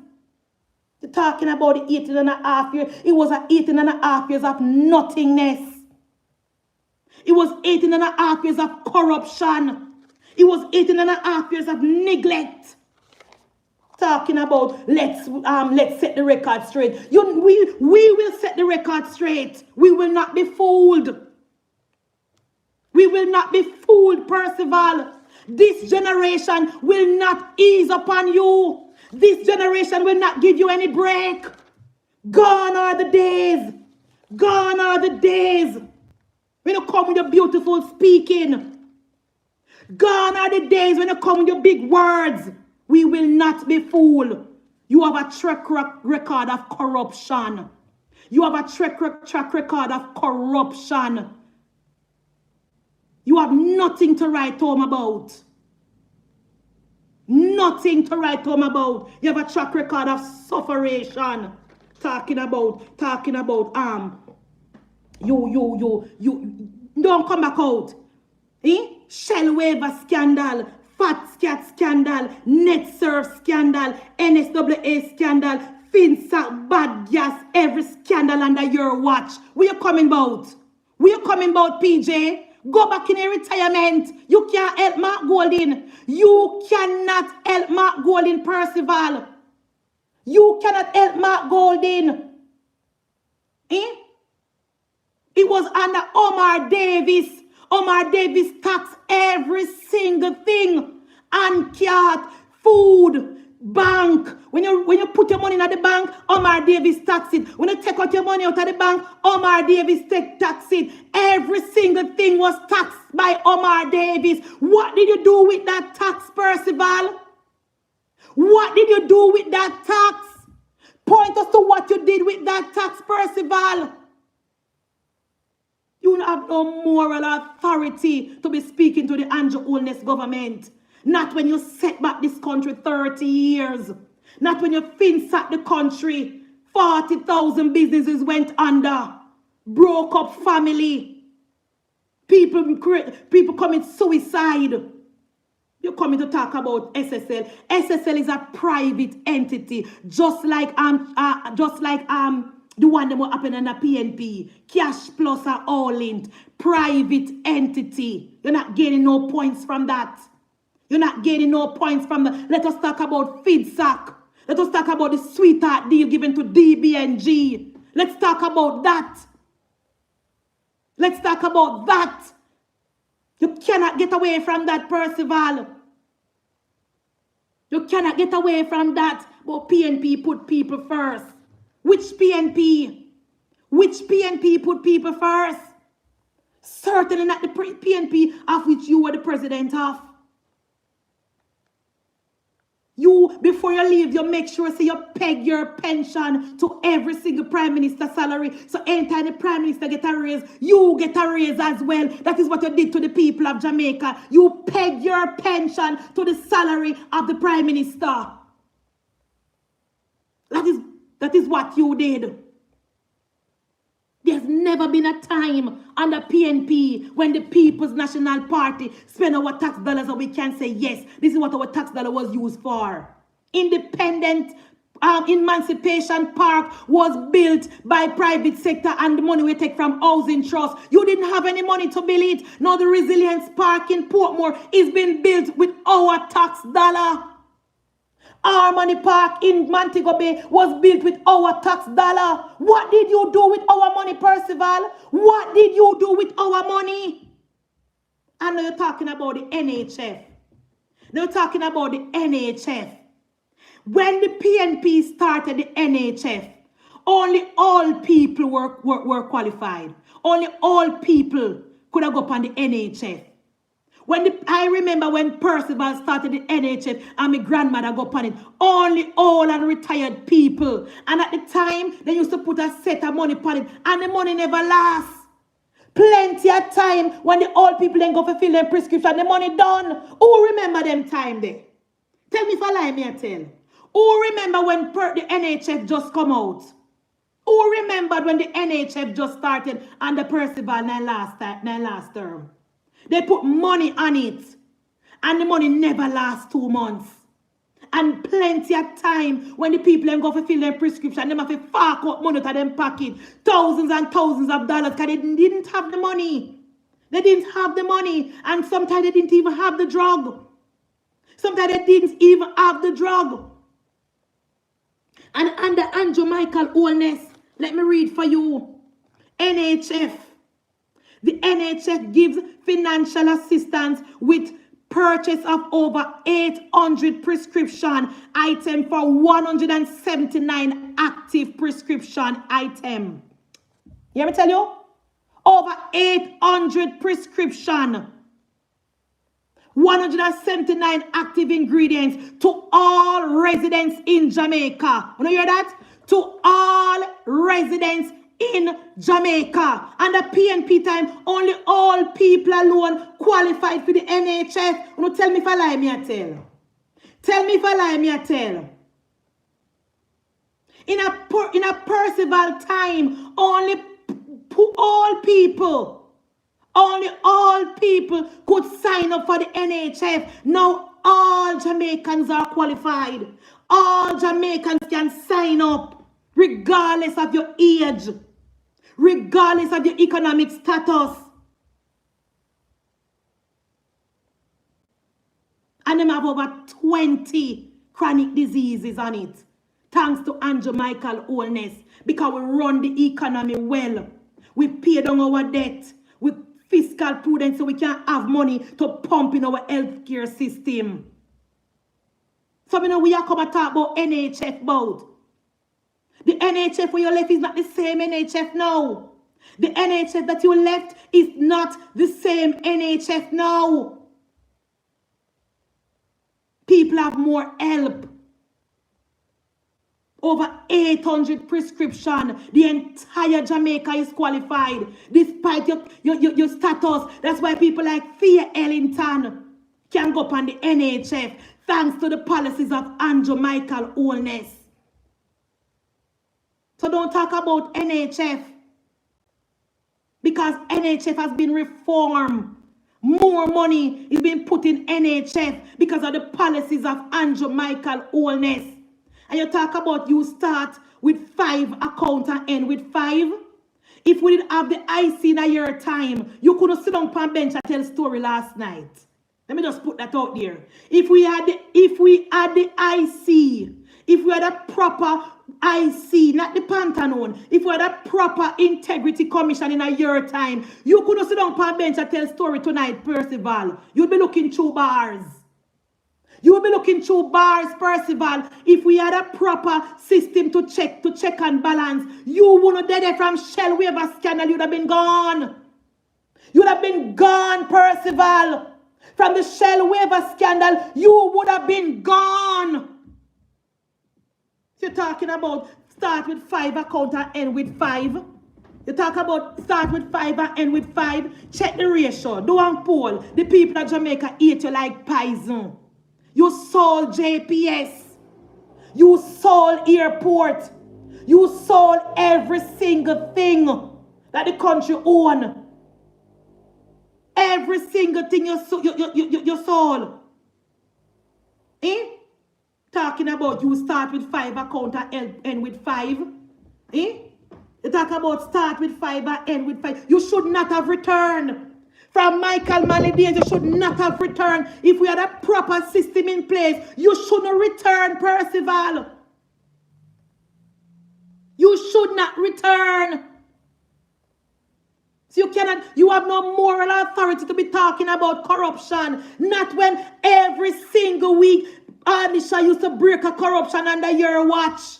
You're talking about the 18.5 years. It was 18.5 years of nothingness. It was 18.5 years of corruption. It was 18.5 years of neglect. Talking about let's set the record straight. We will set the record straight. We will not be fooled. We will not be fooled, Percival. This generation will not ease upon you. This generation will not give you any break. Gone are the days. Gone are the days when you come with your beautiful speaking. Gone are the days when you come with your big words. We will not be fooled. You have a track record of corruption. You have a track record of corruption. You have nothing to write home about. Nothing to write home about. You have a track record of sufferation. Talking about, you don't come back out. Shell waiver scandal, fat scat scandal, net serve scandal, NSWA scandal, FinSac, bad gas, every scandal under your watch. Where you coming about? Where you coming about, PJ? Go back in a retirement. You can't help Mark Golding. You cannot help Mark Golding, Percival. You cannot help Mark Golding. It was under Omar Davis. Omar Davis taxed every single thing. Ancat, food, bank. When you put your money in the bank, Omar Davis tax it. When you take out your money out of the bank, Omar Davis tax it. Every single thing was taxed by Omar Davis. What did you do with that tax, Percival? What did you do with that tax? Point us to what you did with that tax, Percival. You have no moral authority to be speaking to the Andrew Holness government. Not when you set back this country 30 years. Not when you FinSac the country. 40,000 businesses went under. Broke up family. People commit suicide. You're coming to talk about SSL. SSL is a private entity. Just like the one that will happen in the PNP. Cash Plus are all linked. Private entity. You're not getting no points from that. You're not getting no points from that. Let us talk about FinSac. Let us talk about the sweetheart deal given to DBNG. Let's talk about that. Let's talk about that. You cannot get away from that, Percival. You cannot get away from that. But PNP put people first. Which PNP? Which PNP put people first? Certainly not the PNP of which you were the president of. You, before you leave, you make sure so you peg your pension to every single prime minister salary. So anytime the prime minister get a raise, you get a raise as well. That is what you did to the people of Jamaica. You peg your pension to the salary of the prime minister. That is what you did. There's never been a time under PNP when the People's National Party spend our tax dollars and we can say, yes, this is what our tax dollar was used for. Independent Emancipation Park was built by private sector and the money we take from housing trust. You didn't have any money to build it. Now the Resilience Park in Portmore is being built with our tax dollar. Harmony Park in Montego Bay was built with our tax dollar. What did you do with our money, Percival? What did you do with our money? I know you're talking about the NHF. They're talking about the NHF. When the PNP started the NHF, only all people were qualified. Only all people could have gone on the NHF. I remember when Percival started the NHF and my grandmother go upon it. Only old and retired people. And at the time, they used to put a set of money upon it. And the money never lasts. Plenty of time when the old people then go for fill their prescription, the money done. Who remember them time there? Tell me if I lie, me I tell. Who remember when the NHF just come out? Who remembered when the NHF just started and the Percival last term? They put money on it. And the money never lasts 2 months. And plenty of time when the people them go for fill their prescription, they have to fork out money to them pocket. Thousands and thousands of dollars because they didn't have the money. They didn't have the money. And sometimes they didn't even have the drug. Sometimes they didn't even have the drug. And under Andrew Michael Holness, let me read for you. NHF. The NHF gives financial assistance with purchase of over 800 prescription items for 179 active prescription items. You hear me tell you? Over 800 prescription. 179 active ingredients to all residents in Jamaica. You hear that? To all residents in Jamaica. And the PNP time, only all people alone qualified for the NHF. You tell me if I lie, me I tell. Tell me if I lie, me I tell. In a Percival time, only all people could sign up for the NHF. Now all Jamaicans are qualified. All Jamaicans can sign up regardless of your age, regardless of your economic status. And them have over 20 chronic diseases on it. Thanks to Andrew Michael Holness. Because we run the economy well. We pay down our debt with fiscal prudence so we can have money to pump in our healthcare system. So you know we are come and talk about NHF about. The NHF where you left is not the same NHF now. The NHF that you left is not the same NHF now. People have more help. Over 800 prescription. The entire Jamaica is qualified. Despite your status. That's why people like Thea Ellington can go up on the NHF. Thanks to the policies of Andrew Michael Holness. So don't talk about NHF. Because NHF has been reformed. More money is being put in NHF because of the policies of Andrew Michael Holness. And you talk about you start with 5 accounts and end with 5. If we didn't have the IC in a year time, you couldn't sit on a bench and tell a story last night. Let me just put that out there. If we had the IC, if we had a proper IC, not the Pantanoon, if we had a proper integrity commission in a year time, you couldn't sit on a bench and tell a story tonight, Percival. You'd be looking through bars. You will be looking through bars, Percival. If we had a proper system to check and balance, you wouldn't have there from Shell Waiver scandal. You'd have been gone. You'd have been gone, Percival. From the Shell Waiver scandal, you would have been gone. You're talking about start with 5 account and end with 5. You talk about start with 5 and end with 5. Check the ratio. Do one poll. The people of Jamaica eat you like poison. You sold JPS. You sold airport. You sold every single thing that the country own. Every single thing you sold. Eh? Talking about you start with 5 account and end with 5. Eh? You talk about start with 5 and end with 5. You should not have returned. From Michael Manley days, you should not have returned. If we had a proper system in place, you shouldn't return, Percival. You should not return. So you have no moral authority to be talking about corruption. Not when every single week, Anisha used to break a corruption under your watch.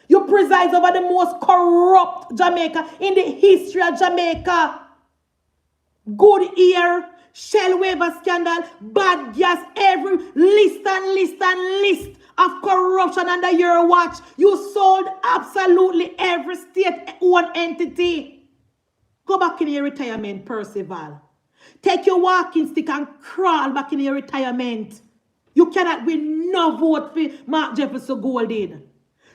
You preside over the most corrupt Jamaica in the history of Jamaica. Good ear, Shell waiver scandal, bad gas, every list and list and list of corruption under your watch. You sold absolutely every state-owned entity. Go back in your retirement, Percival. Take your walking stick and crawl back in your retirement. You cannot win no vote for Mark Jefferson Golding.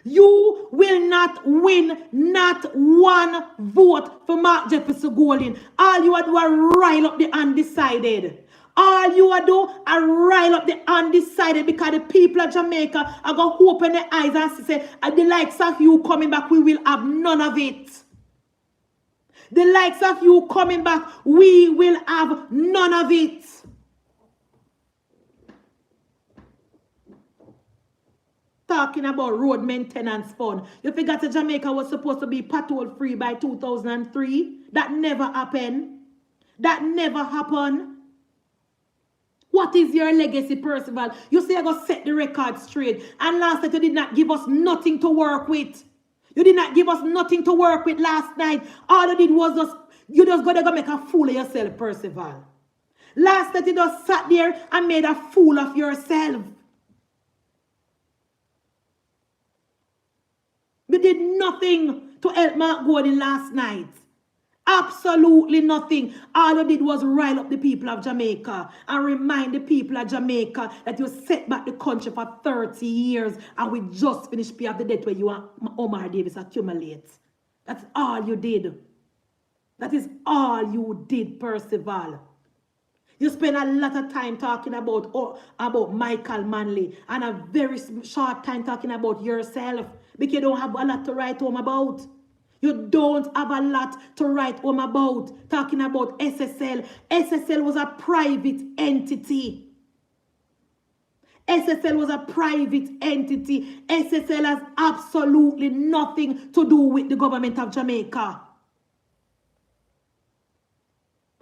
You will not win not one vote for Mark Jefferson Golding. All you do is rile up the undecided. All you do is rile up the undecided because the people of Jamaica are going to open their eyes and say, the likes of you coming back, we will have none of it. The likes of you coming back, we will have none of it. Talking about road maintenance fund. You forgot that Jamaica was supposed to be pothole free by 2003? That never happened. That never happened. What is your legacy, Percival? You say you're going to set the record straight. And last night you did not give us nothing to work with. You did not give us nothing to work with last night. All you did was you just got to make a fool of yourself, Percival. Last night you just sat there and made a fool of yourself. We did nothing to help Mark Golding last night. Absolutely nothing. All you did was rile up the people of Jamaica and remind the people of Jamaica that you set back the country for 30 years and we just finished pay off the debt where you and Omar Davis accumulate. That's all you did. That is all you did, Percival. You spend a lot of time talking about Michael Manley and a very short time talking about yourself because you don't have a lot to write home about. You don't have a lot to write home about. Talking about SSL. SSL was a private entity. SSL was a private entity. SSL has absolutely nothing to do with the government of Jamaica.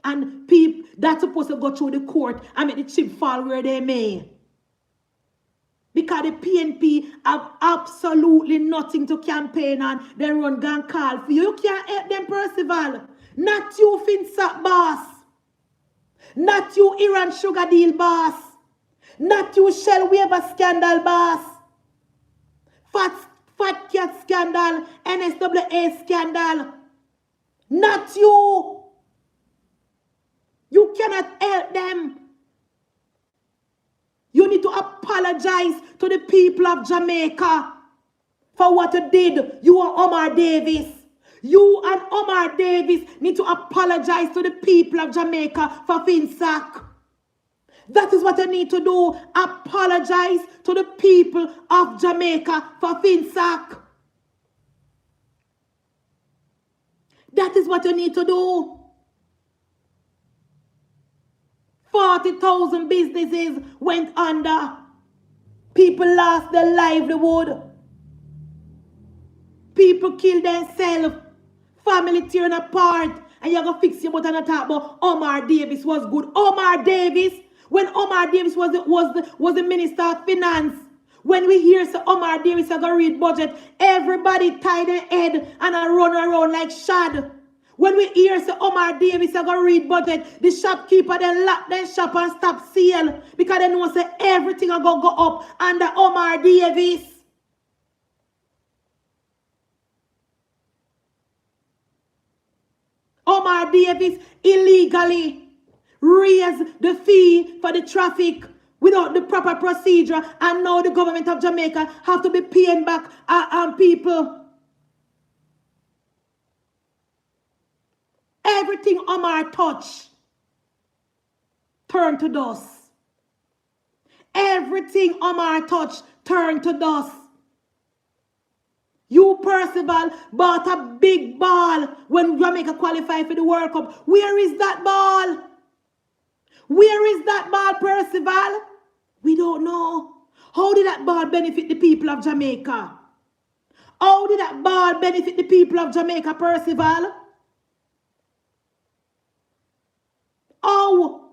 And people that's supposed to go through the court and make the chip fall where they may. Because the PNP have absolutely nothing to campaign on. They run gun call for you. You can't help them, Percival. Not you, FinSat boss. Not you, Iran sugar deal boss. Not you, Shell waiver scandal boss. Fat cat scandal. NSWA scandal. Not you. You cannot help them. You need to apologize to the people of Jamaica for what you did. You and Omar Davis. You and Omar Davis need to apologize to the people of Jamaica for FinSac. That is what you need to do. Apologize to the people of Jamaica for FinSac. That is what you need to do. 40,000 businesses went under. People lost their livelihood. People killed themselves. Family tearing apart. And you're going to fix your butt and talk about Omar Davis was good. Omar Davis, when Omar Davis was the Minister of Finance, when we hear say Omar Davis is going to read budget, everybody tie their head and run around like shad. When we hear say Omar Davis is going to read budget, the shopkeeper then lock their shop and stop sale because they know say everything is going to go up under Omar Davis. Omar Davis illegally raised the fee for the traffic without the proper procedure, and now the government of Jamaica have to be paying back people. Everything Omar touch turn to dust. Everything Omar touch turn to dust. You, Percival, bought a big ball when Jamaica qualified for the World Cup. Where is that ball? Where is that ball, Percival? We don't know. How did that ball benefit the people of Jamaica? How did that ball benefit the people of Jamaica, Percival? Oh,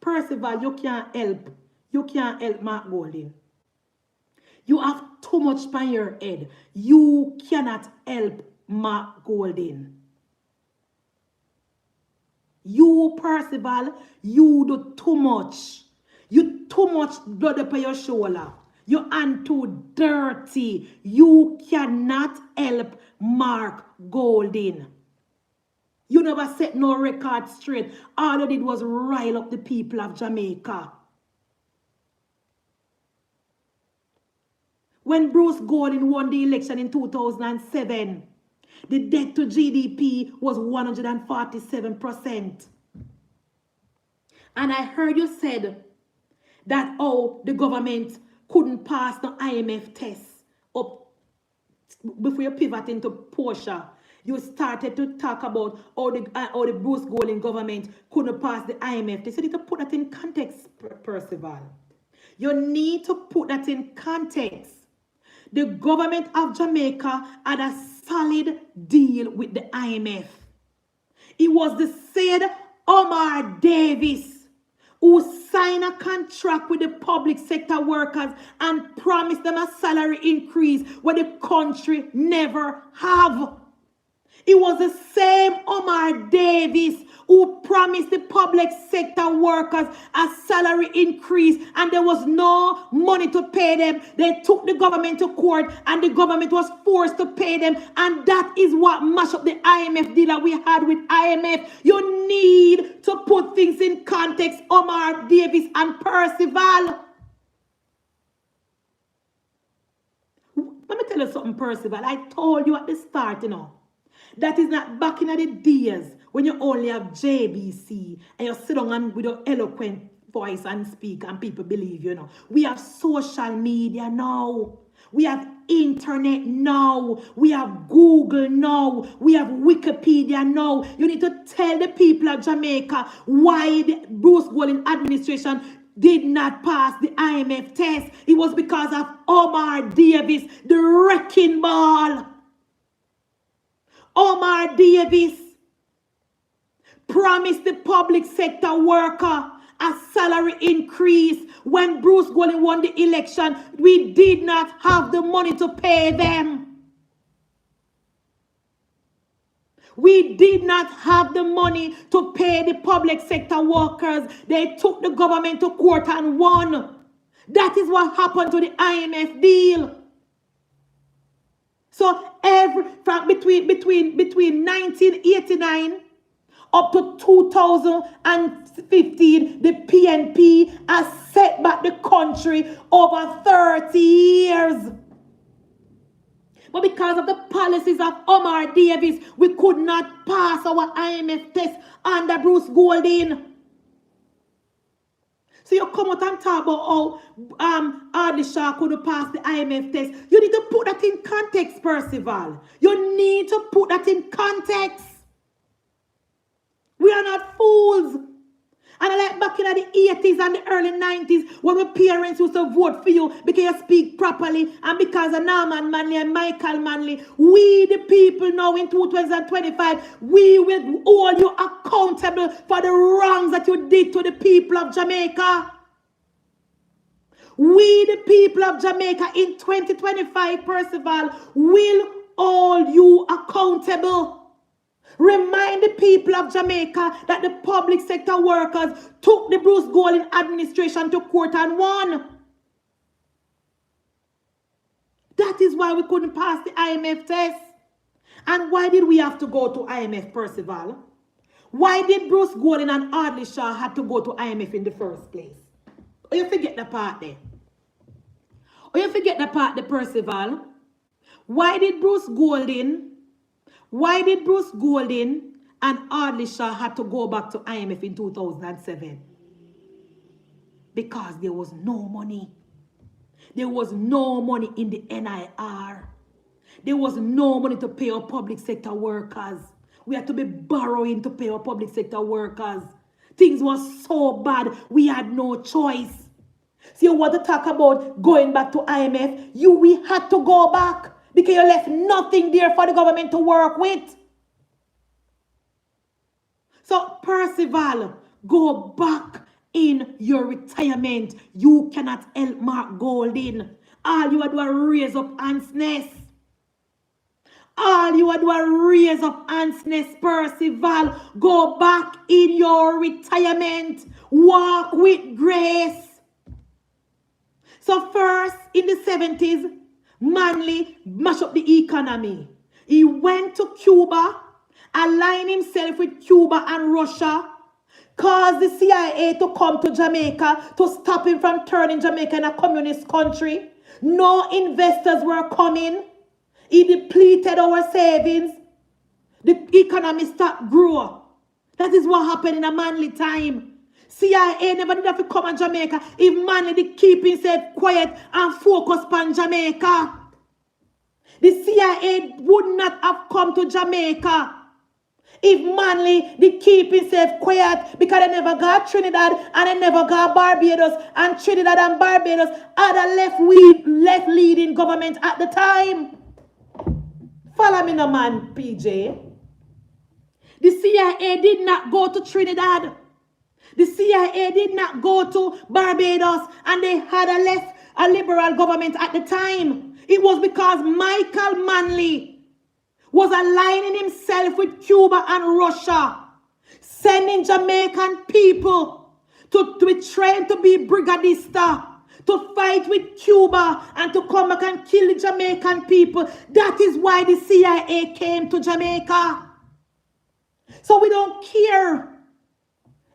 Percival, you can't help. You can't help Mark Golding. You have too much on your head. You cannot help Mark Golding. You, Percival, you do too much. You too much blood up on your shoulder. Your hand too dirty. You cannot help Mark Golding. You never set no record straight. All you did was rile up the people of Jamaica. When Bruce Golding won the election in 2007, the debt to GDP was 147%. And I heard you said that, the government couldn't pass the IMF test up before you pivot into Portia. You started to talk about how the Bruce Golding government couldn't pass the IMF test. So you need to put that in context, Percival. You need to put that in context. The government of Jamaica had a solid deal with the IMF. It was the said Omar Davis who signed a contract with the public sector workers and promised them a salary increase where the country never have. It was the same Omar Davis who promised the public sector workers a salary increase, and there was no money to pay them. They took the government to court and the government was forced to pay them, and that is what mashed up the IMF deal that we had with IMF. You need to put things in context, Omar Davis and Percival. Let me tell you something, Percival. I told you at the start, that is not back in the days when you only have JBC and you sit down with your eloquent voice and speak and people believe you. We have social media now. We have internet now. We have Google now. We have Wikipedia now. You need to tell the people of Jamaica why the Bruce Golding administration did not pass the IMF test. It was because of Omar Davis, the wrecking ball. Omar Davis promised the public sector worker a salary increase. When Bruce Golding won the election, we did not have the money to pay them. We did not have the money to pay the public sector workers. They took the government to court and won. That is what happened to the IMF deal. So between 1989 up to 2015, the PNP has set back the country over 30 years. But because of the policies of Omar Davis, we could not pass our IMF test under Bruce Golding. So you come out and talk about how Ardley Shaw could pass the IMF test. You need to put that in context, Percival. You need to put that in context. We are not fools. And like back in the 80s and the early 90s, when my parents used to vote for you because you speak properly and because of Norman Manley and Michael Manley, we the people now in 2025, we will hold you accountable for the wrongs that you did to the people of Jamaica. We the people of Jamaica in 2025, Percival, will hold you accountable. Remind the people of Jamaica that the public sector workers took the Bruce Golding administration to court and won. That is why we couldn't pass the IMF test. And why did we have to go to IMF, Percival? Why did Bruce Golding and Ardley Shaw have to go to IMF in the first place? Or you forget the part there? Or you forget the part there, Percival? Why did Bruce Golding and Ardley Shaw had to go back to IMF in 2007? Because there was no money. There was no money in the NIR. There was no money to pay our public sector workers. We had to be borrowing to pay our public sector workers. Things were so bad, we had no choice. So you want to talk about going back to IMF? We had to go back. Because you left nothing there for the government to work with. So, Percival, go back in your retirement. You cannot help Mark Golding. All you had to raise up ants nest. All you are doing raise up hands, Percival. Go back in your retirement. Walk with grace. So first, in the 70s, Manley mashed up the economy. He went to Cuba, aligned himself with Cuba and Russia, caused the CIA to come to Jamaica to stop him from turning Jamaica in a communist country. No investors were coming. He depleted our savings. The economy stopped growing. That is what happened in a Manley time. CIA never did have to come to Jamaica if Manley did keep himself quiet and focus on Jamaica. The CIA would not have come to Jamaica if Manley did keep himself quiet, because they never got Trinidad and they never got Barbados, and Trinidad and Barbados had a left leading government at the time. Follow me now, man, PJ. The CIA did not go to Trinidad. The CIA did not go to Barbados, and they had a liberal government at the time. It was because Michael Manley was aligning himself with Cuba and Russia, sending Jamaican people to be trained to be brigadista, to fight with Cuba and to come back and kill the Jamaican people. That is why the CIA came to Jamaica. So we don't care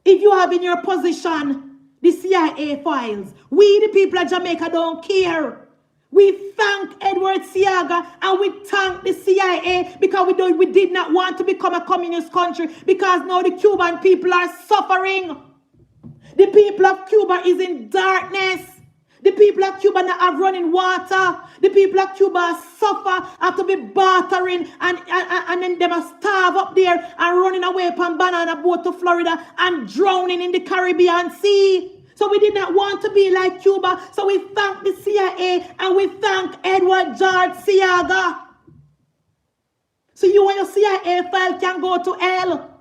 if you have in your possession the CIA files. We, the people of Jamaica, don't care. We thank Edward Seaga and we thank the CIA because we did not want to become a communist country, because now the Cuban people are suffering. The people of Cuba is in darkness. The people of Cuba not have running water. The people of Cuba suffer, have to be bartering, and then they must starve up there and running away from banana boat to Florida and drowning in the Caribbean Sea. So we did not want to be like Cuba. So we thank the CIA and we thank Edward George Seaga. So you and your CIA file can go to hell.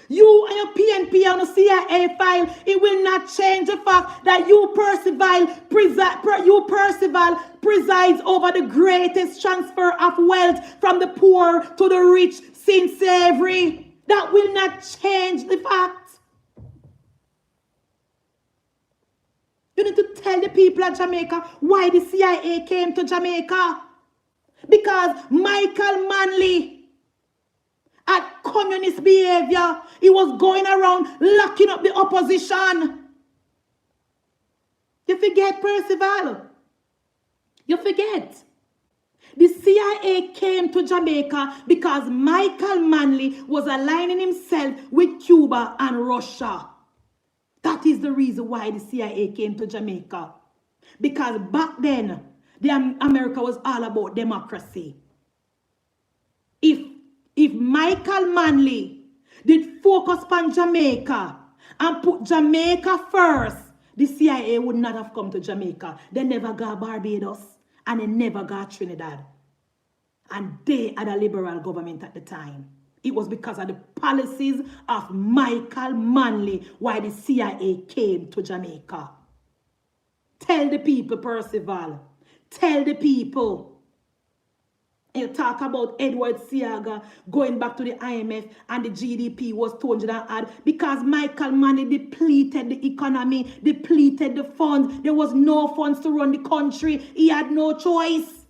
You and your PNP on the CIA file, it will not change the fact that you Percival presides over the greatest transfer of wealth from the poor to the rich since slavery. That will not change the fact. You need to tell the people of Jamaica why the CIA came to Jamaica. Because Michael Manley had communist behavior. He was going around locking up the opposition. You forget, Percival. You forget. The CIA came to Jamaica because Michael Manley was aligning himself with Cuba and Russia. That is the reason why the CIA came to Jamaica. Because back then, America was all about democracy. If Michael Manley did focus on Jamaica and put Jamaica first, the CIA would not have come to Jamaica. They never got Barbados and they never got Trinidad. And they had a liberal government at the time. It was because of the policies of Michael Manley why the CIA came to Jamaica. Tell the people, Percival. Tell the people. You talk about Edward Seaga going back to the IMF and the GDP was 200 and odd because Michael Manley depleted the economy, depleted the funds. There was no funds to run the country. He had no choice.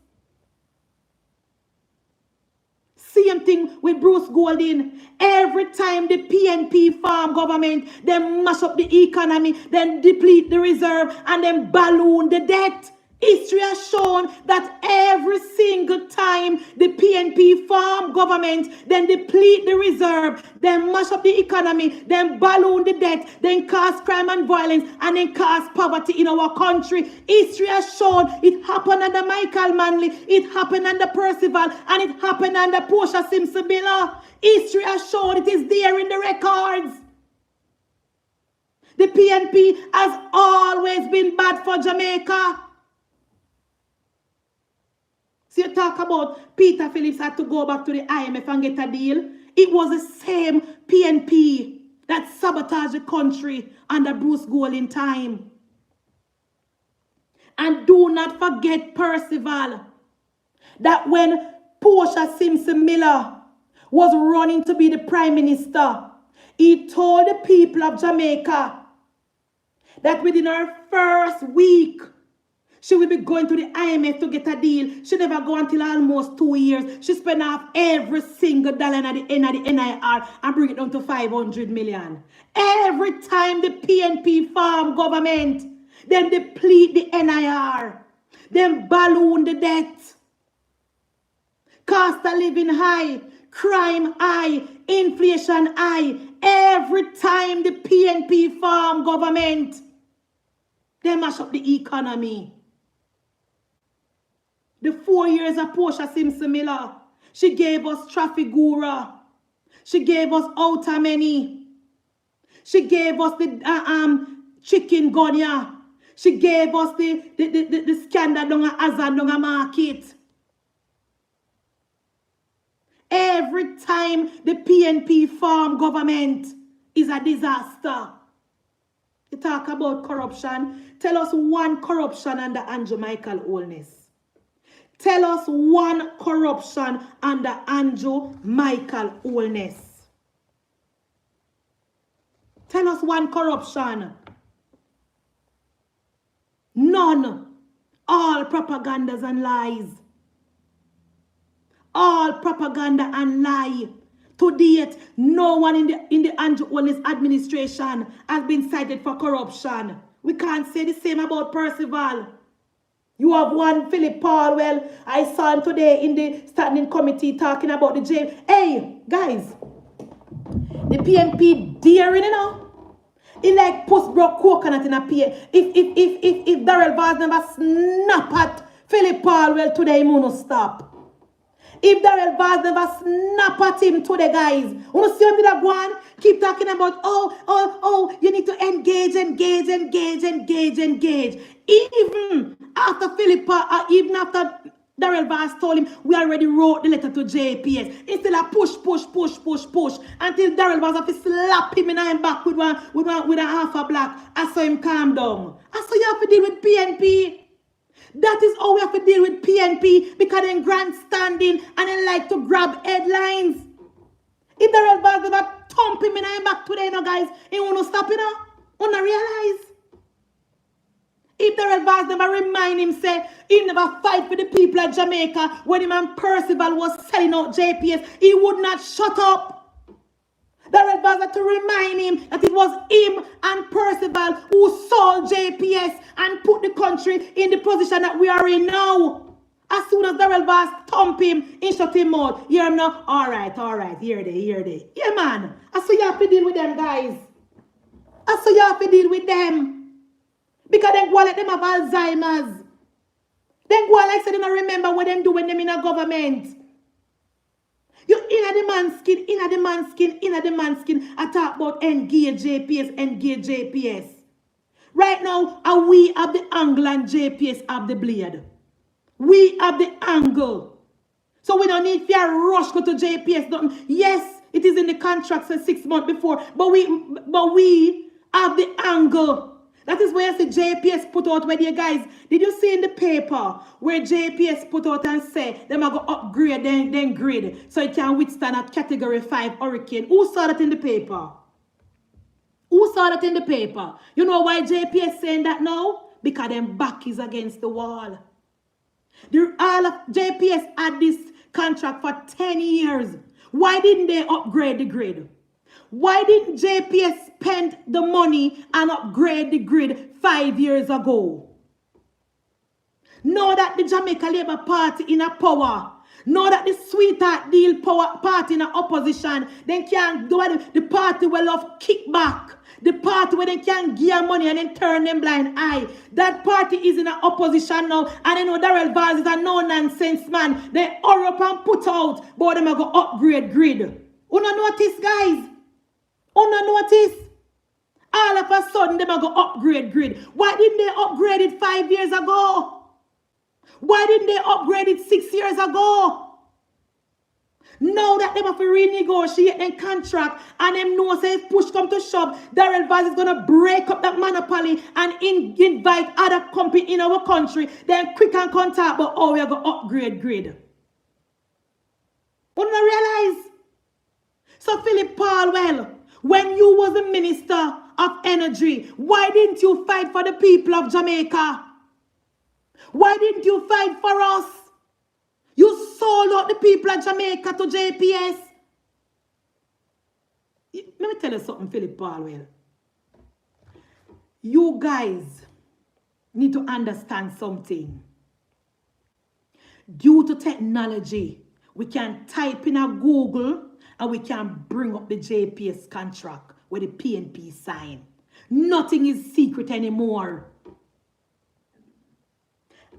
Same thing with Bruce Golding. Every time the PNP farm government, they mash up the economy, then deplete the reserve, and then balloon the debt. History has shown that every single time the PNP farm government then deplete the reserve, then mash up the economy, then balloon the debt, then cause crime and violence, and then cause poverty in our country. History has shown it happened under Michael Manley, it happened under Percival, and it happened under Portia Simpson Miller. History has shown it is there in the records. The PNP has always been bad for Jamaica. So you talk about Peter Phillips had to go back to the IMF and get a deal. It was the same PNP that sabotaged the country under Bruce Golding time. And do not forget, Percival, that when Portia Simpson Miller was running to be the prime minister. He told the people of Jamaica that within her first week, she will be going to the IMF to get a deal. She never go until almost 2 years. She spent off every single dollar at the end of the NIR and bring it down to 500 million. Every time the PNP farm government, them deplete the NIR. Them balloon the debt. Cost of living high. Crime high. Inflation high. Every time the PNP farm government, they mash up the economy. The 4 years of Portia Simpson Miller, she gave us Trafigura. She gave us Outameni. She gave us the chicken gonya. She gave us the scandal down at Azan down at market. Every time the PNP farm government is a disaster. You talk about corruption. Tell us one corruption under Andrew Michael Holness. Tell us one corruption under Andrew Michael Holness. Tell us one corruption. None. All propagandas and lies. All propaganda and lie. To date, no one in the Andrew Holness administration has been cited for corruption. We can't say the same about Percival. You have one Philip Paul. Well, I saw him today in the standing committee talking about the jail. Hey, guys, the PNP daring, you know. It like post broke coconut in a PA. If Darrell Vaz never snap at Philip Paul, well, today he won't stop. If Darrell Vaz never snap at him today, guys, you know, see him did that one? Keep talking about, you need to engage. Even after Philip, even after Darrell Vaz told him, we already wrote the letter to JPS. Instead of push, until Darrell Vaz have to slap him in the back with a half a block. I saw him calm down. I saw you have to deal with PNP. That is how we have to deal with PNP, because they're grandstanding and they like to grab headlines. If Darrell Vaz never thump him in the back today, you know, guys, he won't stop, you know. You don't realize. If Darrell Vaz never remind him, say, he never fight for the people of Jamaica when him and Percival was selling out JPS, he would not shut up. Darrell Vaz had to remind him that it was him and Percival who sold JPS and put the country in the position that we are in now. As soon as Darrell Vaz thump him, he shut him out. Hear him now? All right, here they. Yeah, man. I saw you have to deal with them, guys. I saw you have to deal with them. Because they go like them have Alzheimer's. They go like say they don't remember what them do when them in a government. You in the man skin. I talk about engage JPS. Right now, we have the angle and JPS have the blade. We have the angle. So we don't need to rush go to JPS. Yes, it is in the contract for 6 months before, but we have the angle. That is where I say JPS put out where you guys, did you see in the paper where JPS put out and say them are going to upgrade then grid so it can withstand a category 5 hurricane? Who saw that in the paper? Who saw that in the paper? You know why JPS saying that now? Because them back is against the wall. All of JPS had this contract for 10 years. Why didn't they upgrade the grid? Why didn't JPS spend the money and upgrade the grid 5 years ago? Know that the Jamaica Labour Party in a power. Know that the sweetheart deal power party in a opposition. They can't do it. The party will love kickback. The party where they can give money and then turn them blind eye. That party is in an opposition now. And I know Darrell Vaz is a no-nonsense man. They hurry up and put out. But them are going to upgrade grid. You don't notice, guys? You don't notice? All of a sudden, they are going to upgrade grid. Why didn't they upgrade it 5 years ago? Why didn't they upgrade it 6 years ago? Now that they have to renegotiate their contract and them know say if push come to shove, Darrell Vaz is going to break up that monopoly and invite other companies in our country. Then quick and contact about how we are going to upgrade grid. You don't realize? So Philip Paulwell, when you was the Minister of Energy, why didn't you fight for the people of Jamaica? Why didn't you fight for us? You sold out the people of Jamaica to JPS. Let me tell you something, Philip Paulwell. You guys need to understand something. Due to technology, we can type in a Google and we can bring up the JPS contract with the PNP sign. Nothing is secret anymore.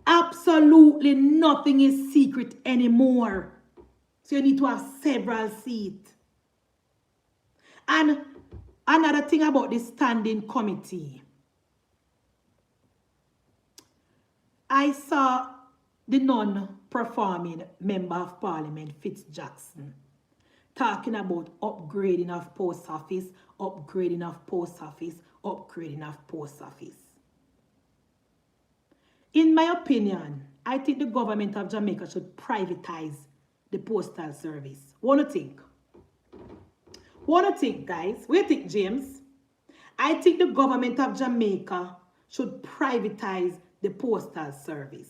Absolutely nothing is secret anymore. So you need to have several seats. And another thing about the standing committee. I saw the non-performing member of parliament, Fitz-Jackson, talking about upgrading of post office, upgrading of post office, upgrading of post office. In my opinion, I think the government of Jamaica should privatize the postal service. What do you think? What do you think, guys? What do you think, James? I think the government of Jamaica should privatize the postal service.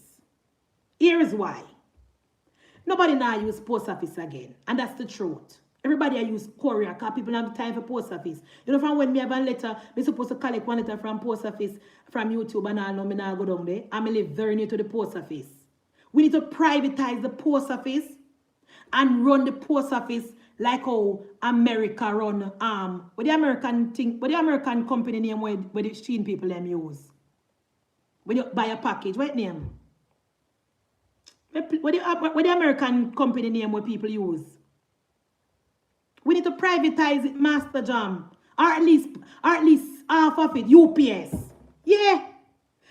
Here is why. Nobody now use post office again. And that's the truth. Everybody I use courier because people don't have time for post office. You know, from when me have a letter, I'm supposed to collect one letter from post office, from YouTube, and I know me now go down there. I live very near to the post office. We need to privatize the post office and run the post office like how America run, what the American thing, what the American company name where the Sheen people them use. When you buy a package, what name? What the American company name where people use? We need to privatize it, Master Jam. Or at least half of it, UPS. Yeah.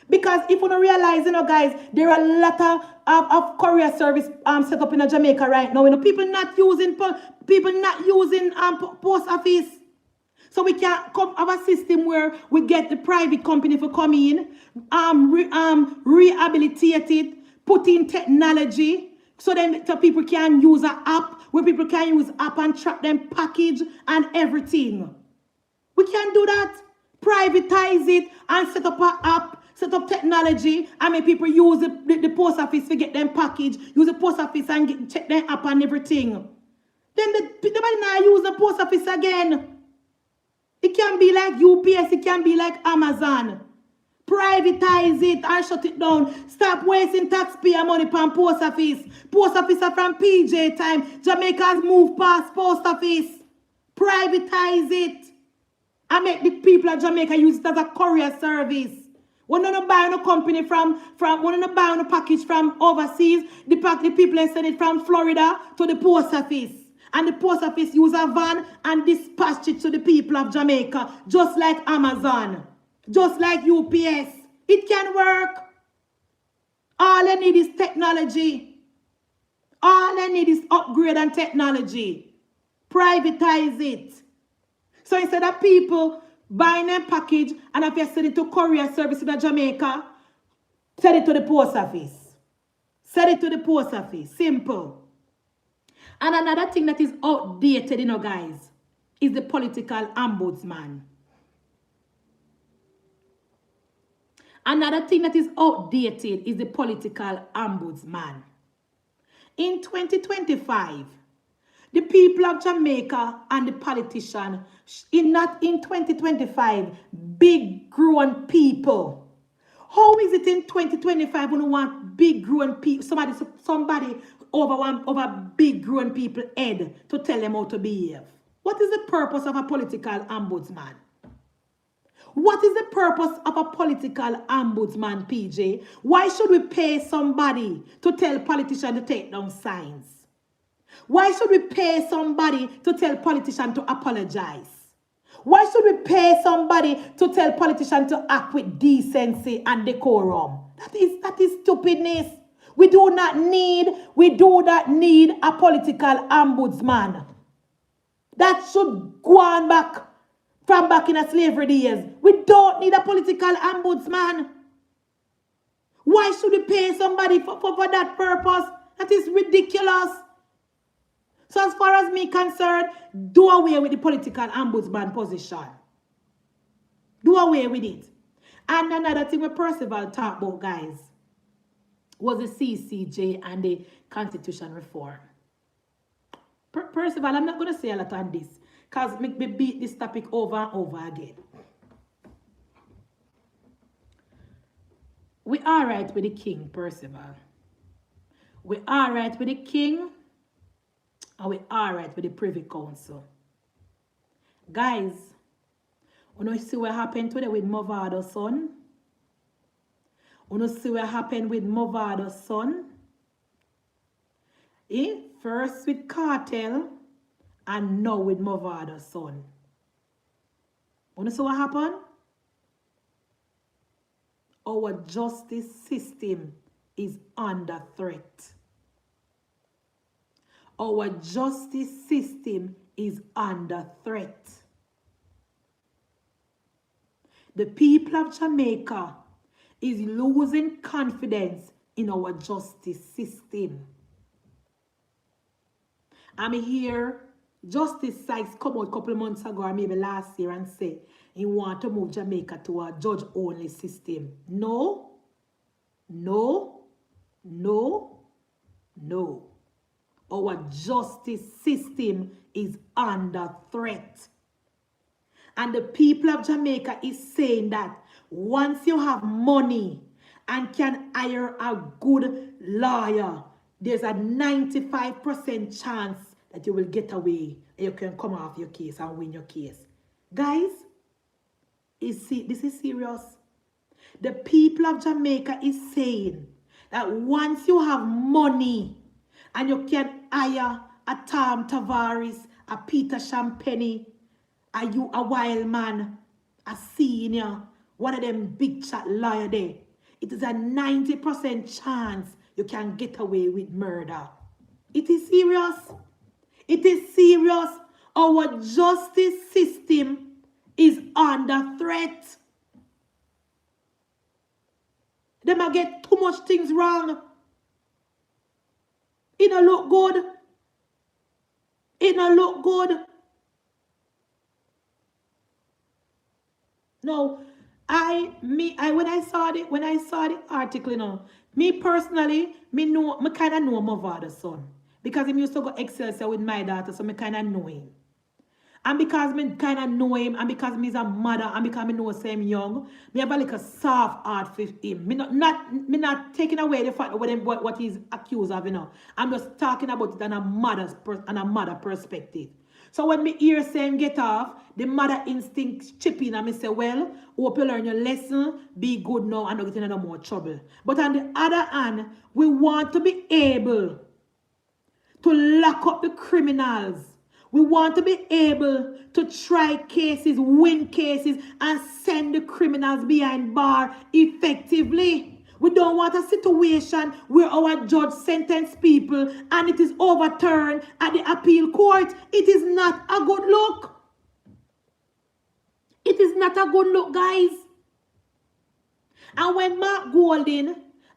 Because if you don't realize, you know, guys, there are a lot of courier service set up in Jamaica right now. You know, people not using post office. So we can come have a system where we get the private company to come in, rehabilitate it, put in technology, so then so people can use an app, where people can use app and track them package and everything. We can do that. Privatize it and set up an app, set up technology, and make people use the post office to get them package, use the post office and check their app and everything. Then nobody now use the post office again. It can be like UPS, it can be like Amazon. Privatize it or shut it down. Stop wasting taxpayer money on post office. Post office are from PJ time. Jamaicans move past post office. Privatize it. And make the people of Jamaica use it as a courier service. When you buy a company when you buy a package from overseas, the people send it from Florida to the post office. And the post office use a van and dispatch it to the people of Jamaica. Just like Amazon. Just like UPS. It can work. All I need is technology. All I need is upgrade and technology. Privatize it. So instead of people buying a package and if you send it to courier service in Jamaica, send it to the post office. Send it to the post office. Simple. And another thing that is outdated, you know, guys, is the political ombudsman. Another thing that is outdated is the political ombudsman. In 2025, the people of Jamaica and the politicians, not in 2025, big grown people. How is it in 2025 when you want big grown people, somebody over big grown people head to tell them how to behave? What is the purpose of a political ombudsman? What is the purpose of a political ombudsman, PJ? Why should we pay somebody to tell politicians to take down signs? Why should we pay somebody to tell politicians to apologize? Why should we pay somebody to tell politicians to act with decency and decorum? That is stupidness. We do not need a political ombudsman. That should go on back from back in the slavery days. We don't need a political ombudsman. Why should we pay somebody for that purpose? That is ridiculous. So as far as me concerned, do away with the political ombudsman position. Do away with it. And another thing we Percival talked about, guys, was the CCJ and the constitution reform. Percival, I'm not going to say a lot on this, because me beat this topic over and over again. We all right with the king, Percival. We all right with the king, and we all right with the Privy Council. Guys, you see what happened today with Movado's son? You see what happened with Movado's son? First with Cartel, and now with Movado's son. You see what happened? Our justice system is under threat. Our justice system is under threat. The people of Jamaica is losing confidence in our justice system. I'm here, Justice Sykes come out a couple of months ago, or maybe last year, and say he want to move Jamaica to a judge-only system. No, no, no, no. Our justice system is under threat. And the people of Jamaica is saying that once you have money and can hire a good lawyer, there's a 95% chance that you will get away and you can come off your case and win your case. Guys, this is serious. The people of Jamaica is saying that once you have money and you can hire a Tom Tavares, a Peter Champagne, a wild man, a senior, one of them big chat lawyer there, it is a 90% chance you can get away with murder. It is serious. It is serious. Our justice system is under threat. They might get too much things wrong. It don't look good. It don't look good. No, when I saw the article, you know, me personally, me kind of know my father's son. Because he used to go Excelsior with my daughter, so me kind of know him. And because me kind of know him, and because me's a mother, and because me know him young, me have like a soft heart for him. Me not taking away the fact of what he's accused of, you know. I'm just talking about it on a mother perspective. So when me hear saying get off, the mother instinct chip in and me say, well, hope you learn your lesson, be good now and not get in no more trouble. But on the other hand, we want to be able to lock up the criminals. We want to be able to try cases, win cases, and send the criminals behind bar effectively. We don't want a situation where our judge sentenced people and it is overturned at the appeal court. It is not a good look. It is not a good look, guys. And when Mark Golding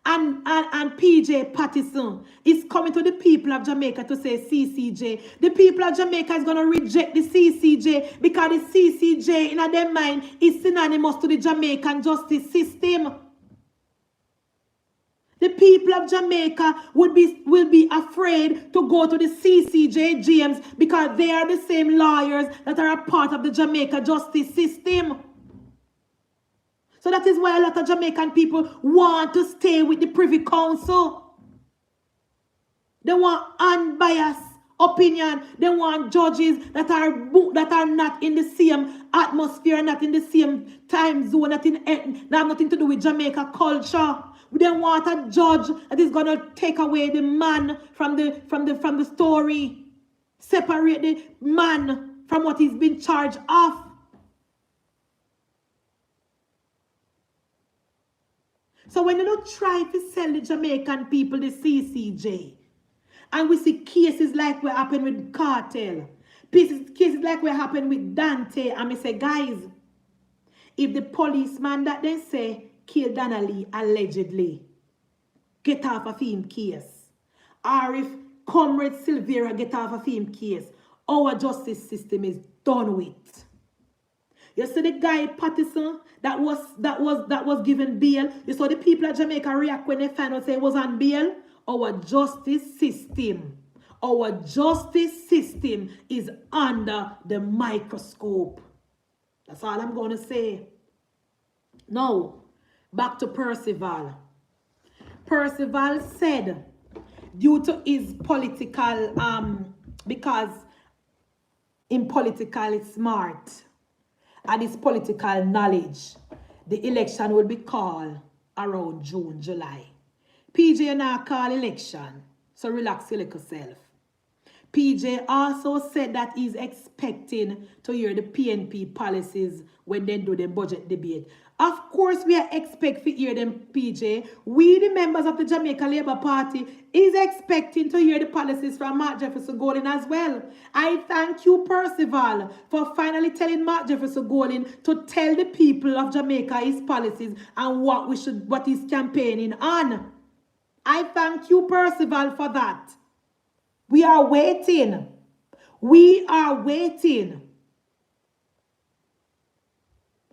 and PJ Patterson is coming to the people of Jamaica to say CCJ, the people of Jamaica is going to reject the CCJ because the CCJ in their mind is synonymous to the Jamaican justice system. The people of Jamaica will be afraid to go to the CCJ, James, because they are the same lawyers that are a part of the Jamaica justice system. So that is why a lot of Jamaican people want to stay with the Privy Council. They want unbiased opinion. They want judges that are not in the same atmosphere, not in the same time zone, that have nothing to do with Jamaica culture. We don't want a judge that is going to take away the man from the story. Separate the man from what he's been charged of. So when you don't try to sell the Jamaican people the CCJ, and we see cases like what happened with Cartel, cases like what happened with Dante, and we say, guys, if the policeman that they say killed Donnelly allegedly get off of him case, or if Comrade Silvera get off a film case. Our justice system is done with. You see the guy Pattison that was given bail. You saw the people of Jamaica react when they found out say it was on bail. Our justice system is under the microscope. That's all I'm going to say. Now, back to Percival. Percival said, due to his political, because in political it's smart, and his political knowledge, the election will be called around June, July. PJ now call election, so relax your little self. PJ also said that he's expecting to hear the PNP policies when they do the budget debate. Of course, we are expect to hear them, PJ. We, the members of the Jamaica Labour Party, is expecting to hear the policies from Mark Jefferson Golin as well. I thank you, Percival, for finally telling Mark Jefferson Golin to tell the people of Jamaica his policies and what he's campaigning on. I thank you, Percival, for that. We are waiting. We are waiting.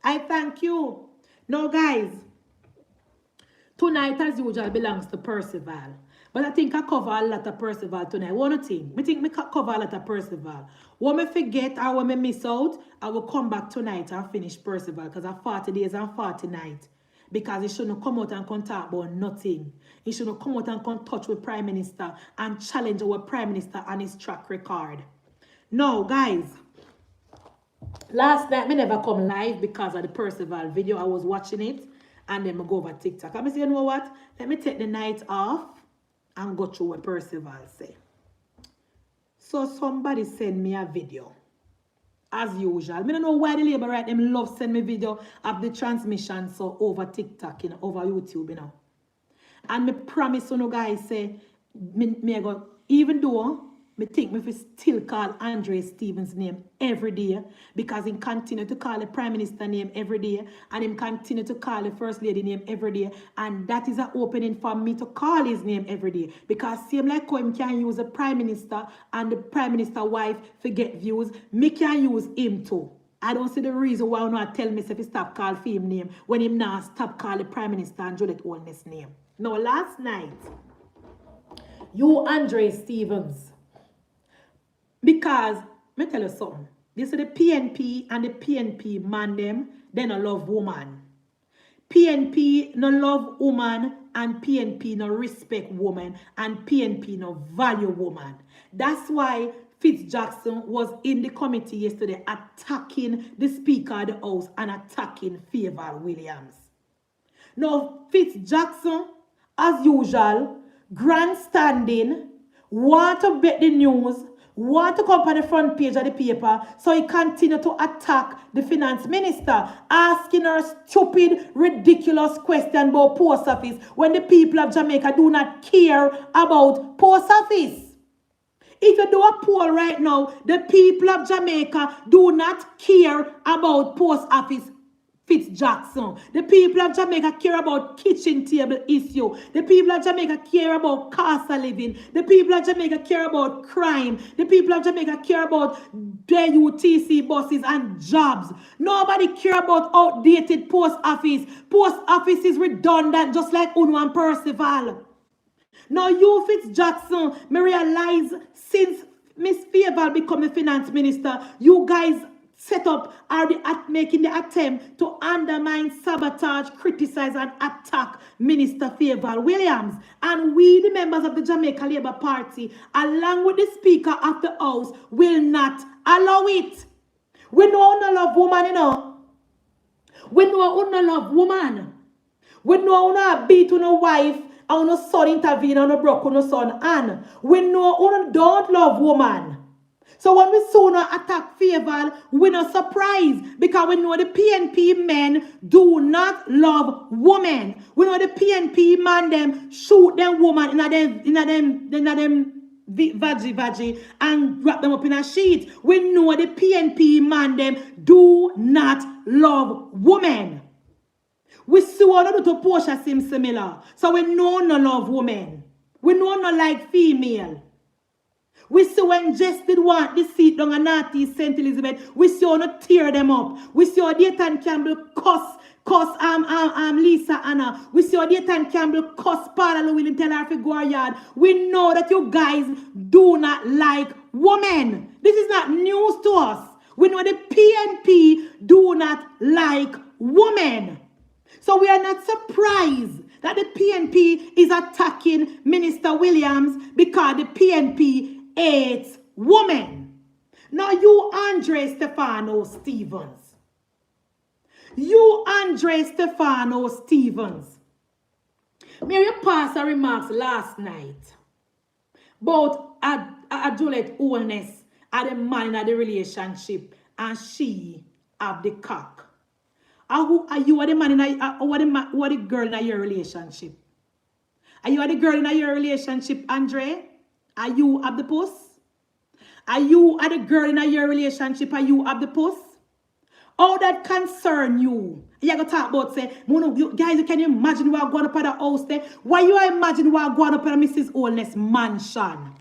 I thank you. Now, guys, tonight, as usual, belongs to Percival. But I think I cover a lot of Percival tonight. One thing, I think I cover a lot of Percival. When I forget or when I miss out, I will come back tonight and finish Percival because I 40 days and 40 nights. Because he shouldn't come out and come talk about nothing. He shouldn't come out and come touch with Prime Minister and challenge our Prime Minister and his track record. Now, guys, last night I never come live because of the Percival video. I was watching it and then I go over TikTok. I'm say, you know what? Let me take the night off and go through what Percival say. So somebody send me a video. As usual. I don't know why the Labour right them love send me video of the transmission so over TikTok, you know, over YouTube, you know. And me promise you guys say, me go, even though me think me still call Andre Stevens' name every day because he continue to call the Prime Minister name every day and him continue to call the First Lady name every day, and that is an opening for me to call his name every day because same like how him can use the Prime Minister and the Prime Minister wife to get views, me can use him too. I don't see the reason why not tell me if he stop call for him name when him now stop call the Prime Minister and Juliet Holness name. Now last night, you Andre Stevens, because, let me tell you something. This is the PNP and the PNP man them, they no love woman. PNP no love woman and PNP no respect woman and PNP no value woman. That's why Fitzjackson was in the committee yesterday attacking the Speaker of the House and attacking Favour Williams. Now, Fitzjackson, as usual, grandstanding, want to bet the news, want to come on the front page of the paper, so he continue to attack the finance minister, asking her stupid, ridiculous question about post office when the people of Jamaica do not care about post office. If you do a poll right now, the people of Jamaica do not care about post office. Fitzjackson. The people of Jamaica care about kitchen table issue. The people of Jamaica care about cost of living. The people of Jamaica care about crime. The people of Jamaica care about their UTC buses and jobs. Nobody care about outdated post office. Post office is redundant just like Uno and Percival. Now you Fitzjackson, me realize since Miss Favour become the finance minister, you guys set up are making the attempt to undermine, sabotage, criticize, and attack Minister Favour Williams. And we, the members of the Jamaica Labour Party, along with the Speaker of the House, will not allow it. We know no love woman, you know. We know no love woman. We know no beat on a wife, and no son intervene, and no broke on no son. And we know don't love woman. So when we sooner attack Favour, we're not surprised because we know the PNP men do not love women. We know the PNP man them shoot them woman in them veggie and wrap them up in a sheet. We know the PNP man them do not love women. We see one to Portia seem similar. So we know no love women. We know no like female. We see when Jess did want the seat down at Northeast St. Elizabeth, we see how not tear them up. We see how Dayton Campbell cuss Lisa Anna. We see how Dayton Campbell cuss Paula Llewellyn tell her to go her yard. We know that you guys do not like women. This is not news to us. We know the PNP do not like women. So we are not surprised that the PNP is attacking Minister Williams because the PNP hates women. Now you, Andre Stefano Stevens. You, Andre Stefano Stevens. Mary Pastor remarks last night about a Juliet wholeness at the man in the relationship and she have the cock. Who are you the man in what the girl in your relationship? Are you the girl in your relationship, Andre? Are you have the puss? Are you the girl in your relationship? Are you have the puss? All that concern you. You going to talk about say, guys, can you imagine what going up at the house there? Why you imagine what going up at Mrs. Holness mansion?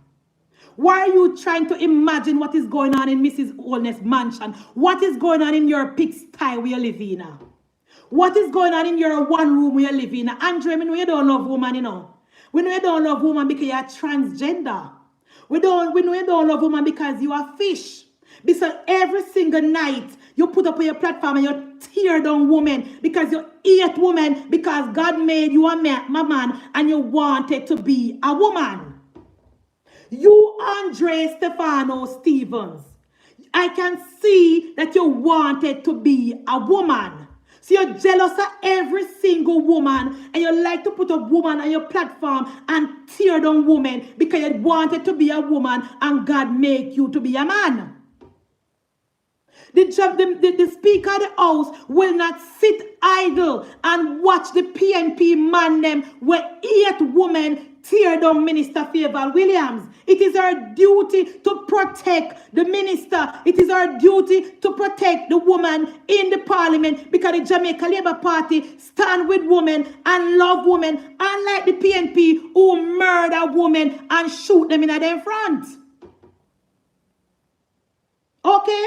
Why are you trying to imagine what is going on in Mrs. Holness mansion? What is going on in your pigsty where you live in? What is going on in your one room where you live in? Andre, we know you don't love woman, you know. We know you don't love woman because you are transgender. We know you don't love woman because you are fish. Because every single night you put up on your platform and you tear down women because you hate women because God made you a man and you wanted to be a woman. You, Andre Stefano Stevens, I can see that you wanted to be a woman. So you're jealous of every single woman and you like to put a woman on your platform and tear down women because you wanted to be a woman and God made you to be a man. The Speaker of the House will not sit idle and watch the PNP man them where 8 women tear down Minister Favour Williams. It is our duty to protect the minister. It is our duty to protect the woman in the parliament because the Jamaica Labour Party stand with women and love women, unlike the PNP who murder women and shoot them in their front. Okay?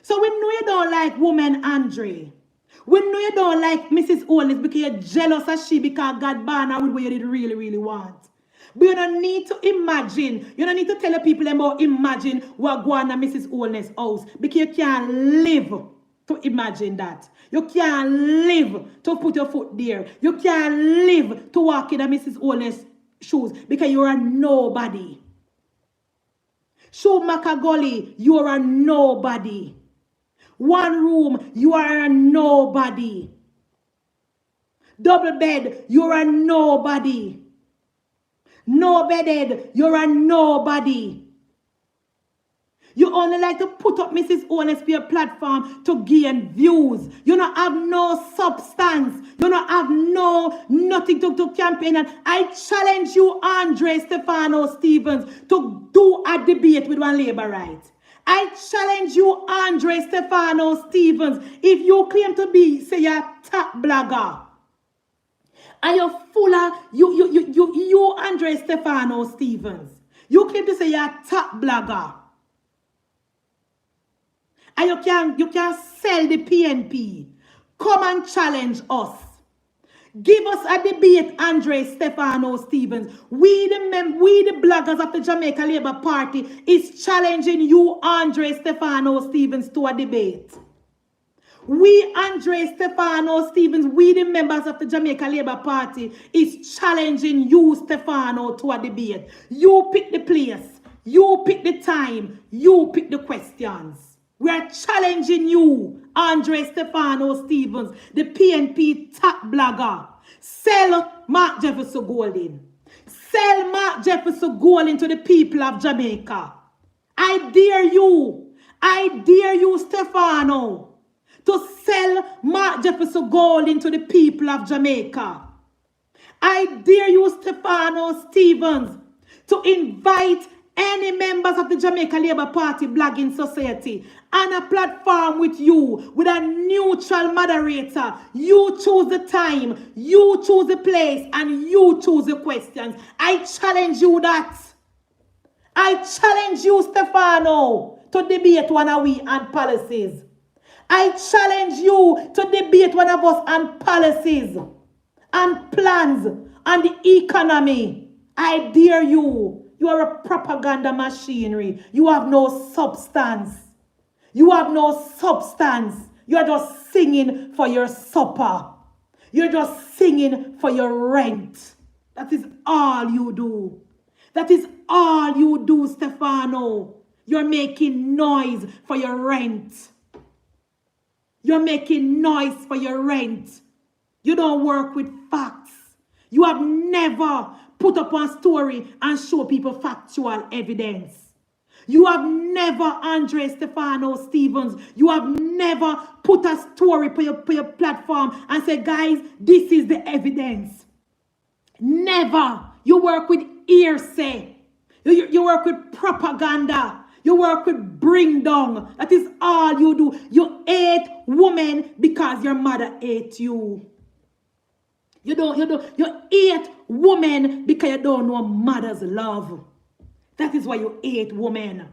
So we know you don't like women, Andre. We know you don't like Mrs. Holness because you're jealous of she because God born her with what you did really, really want. But you don't need to imagine. You don't need to tell the people about imagine what going on Mrs. Holness' house because you can't live to imagine that. You can't live to put your foot there. You can't live to walk in a Mrs. Holness' shoes because you are nobody. Schumacher Gully, you are a nobody. One room, you are a nobody. Double bed, you're a nobody. No bedded, you're a nobody. You only like to put up Mrs. Holness for your platform to gain views. You don't have no substance. You don't have nothing to campaign. And I challenge you, Andre Stefano Stevens, to do a debate with one labor right. I challenge you, Andre Stefano Stevens, if you claim to be, say, a top blogger, and you're full of, you Andre Stefano Stevens, you claim to say you're a top blogger, and you can sell the PNP, come and challenge us. Give us a debate, Andre Stefano Stevens. We the bloggers of the Jamaica Labour Party is challenging you, Andre Stefano Stevens, to a debate. We, Andre Stefano Stevens, we the members of the Jamaica Labour Party is challenging you, Stefano, to a debate. You pick the place. You pick the time. You pick the questions. We are challenging you, Andre Stefano Stevens, the PNP top blogger. Sell Mark Jefferson Golding. Sell Mark Jefferson Golding to the people of Jamaica. I dare you, Stefano, to sell Mark Jefferson Golding to the people of Jamaica. I dare you, Stefano Stevens, to invite any members of the Jamaica Labour Party blogging society on a platform with you, with a neutral moderator. You choose the time, you choose the place, and you choose the questions. I challenge you that. I challenge you, Stefano, to debate one of we and policies. I challenge you to debate one of us and policies and plans and the economy. I dare you. You are a propaganda machinery. You have no substance. You have no substance. You are just singing for your supper. You're just singing for your rent. That is all you do. That is all you do, Stefano. You're making noise for your rent. You're making noise for your rent. You don't work with facts. You have never put up a story and show people factual evidence. You have never, Andre Stefano Stevens, you have never put a story for your platform and said, guys, this is the evidence. Never. You work with hearsay. You work with propaganda. You work with bring down. That is all you do. You hate women because your mother ate you. You hate women because you don't know mother's love. That is why you hate women.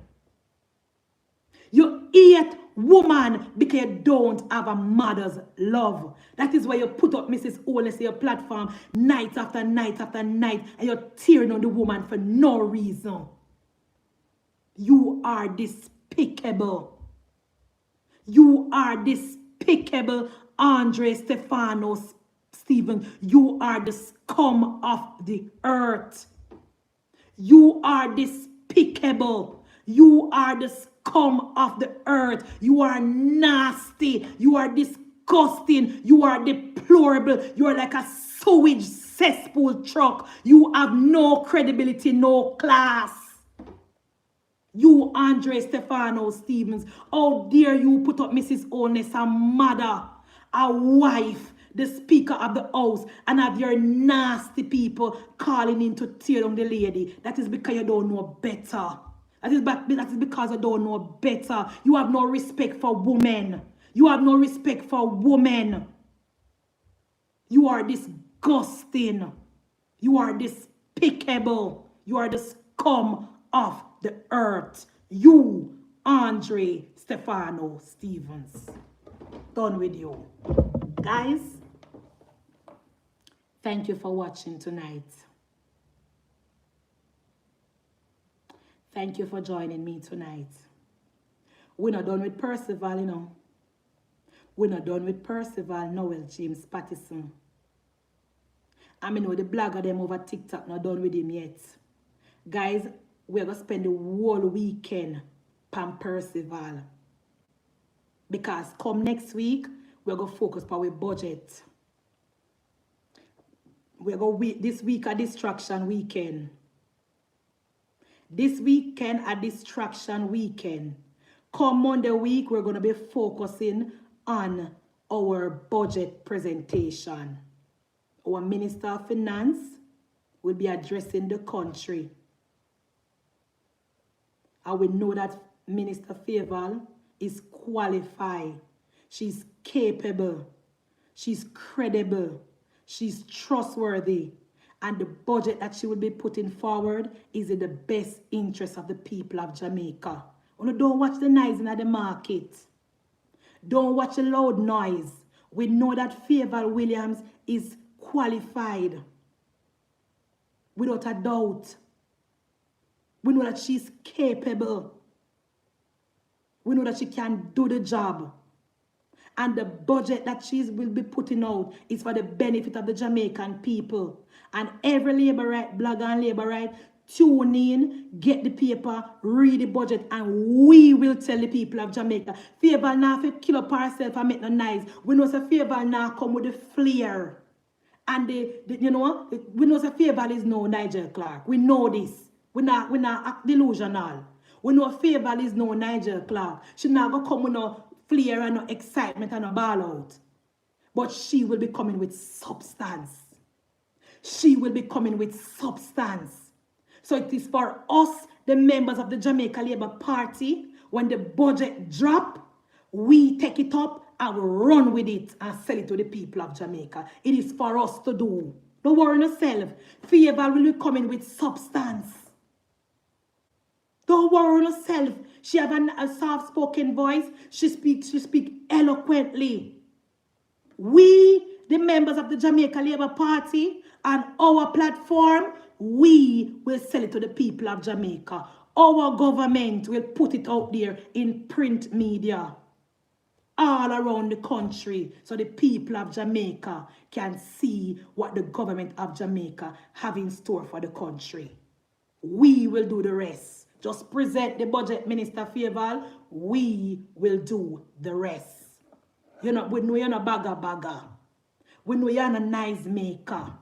You hate woman because you don't have a mother's love. That is why you put up Mrs. Oles on your platform night after night after night and you're tearing on the woman for no reason. You are despicable. You are despicable, Andre Stefano Stevens. You are the scum of the earth. You are despicable. You are the scum of the earth. You are nasty. You are disgusting. You are deplorable. You are like a sewage cesspool truck. You have no credibility, no class. You, Andre Stefano Stevens, how dare you put up Mrs. Onus, a mother, a wife, the Speaker of the House, and have your nasty people calling in to tear down the lady. That is because you don't know better. That is because you don't know better. You have no respect for women. You have no respect for women. You are disgusting. You are despicable. You are the scum of the earth. You, Andre Stefano Stevens. Done with you. Guys, thank you for watching tonight. Thank you for joining me tonight. We're not done with Percival, you know. We're not done with Percival, Noel James Pattison. I mean, the blogger them over TikTok not done with him yet. Guys, we're going to spend the whole weekend on Percival. Because come next week, we're going to focus on our budget. We're going this week a distraction weekend. This weekend a distraction weekend. Come Monday week, we're going to be focusing on our budget presentation. Our Minister of Finance will be addressing the country. And we know that Minister Favour is qualified. She's capable. She's credible. She's trustworthy. And the budget that she will be putting forward is in the best interest of the people of Jamaica. Don't watch the noise in the market. Don't watch the loud noise. We know that Favour Williams is qualified. Without a doubt. We know that she's capable. We know that she can do the job. And the budget that she will be putting out is for the benefit of the Jamaican people. And every labor right, blogger and labor right, tune in, get the paper, read the budget, and we will tell the people of Jamaica. Favour now if kill up herself and make no noise. We know that Favour now come with the flair. And you know, we know that Favour is no Nigel Clark. We know this. We're not act delusional. We know Favour is no Nigel Clark. She not going to come with no flair and no excitement and no ball out. But she will be coming with substance. She will be coming with substance. So it is for us, the members of the Jamaica Labour Party, when the budget drop, we take it up and we run with it and sell it to the people of Jamaica. It is for us to do. Don't worry yourself. Favour will be coming with substance. Don't worry yourself. She have a soft-spoken voice. She speak eloquently. We, the members of the Jamaica Labour Party, and our platform, we will sell it to the people of Jamaica. Our government will put it out there in print media all around the country so the people of Jamaica can see what the government of Jamaica have in store for the country. We will do the rest. Just present the budget, Minister Favour. We will do the rest. We know you're not bagger. We know you're not nice maker.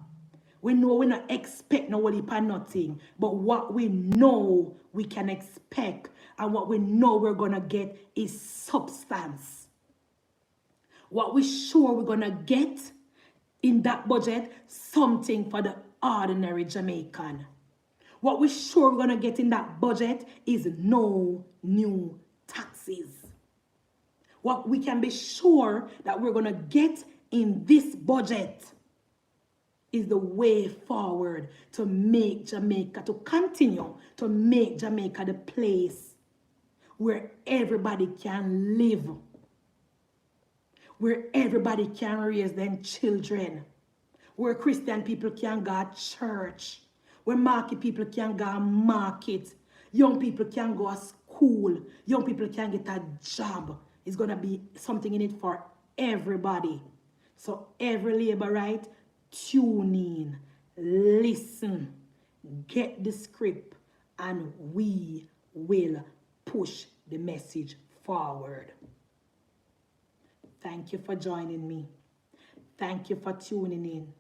We know we not expect no whole heap of nothing. But what we know we can expect and what we know we're going to get is substance. What we sure we're going to get in that budget, something for the ordinary Jamaican. What we sure we're going to get in that budget is no new taxes. What we can be sure that we're going to get in this budget is the way forward to make Jamaica, to continue to make Jamaica the place where everybody can live, where everybody can raise their children, where Christian people can go to church, where market people can go market, young people can go to school, young people can get a job. It's going to be something in it for everybody. So every labor right, tune in, listen, get the script, and we will push the message forward. Thank you for joining me. Thank you for tuning in.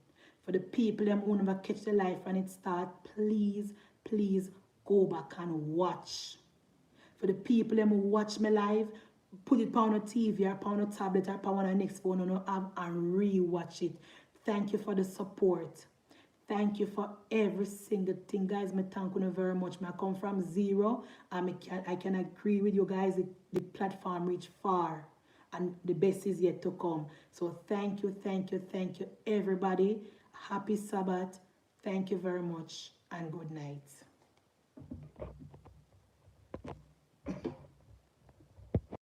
For the people who never catch the live and it start, please, please go back and watch. For the people who watch me live, put it on a TV or on a tablet or on a next phone and re-watch it. Thank you for the support. Thank you for every single thing, guys. Me thank you very much. I come from zero and I can agree with you guys. The platform reached far and the best is yet to come. So thank you, everybody. Happy Sabbath. Thank you very much and good night.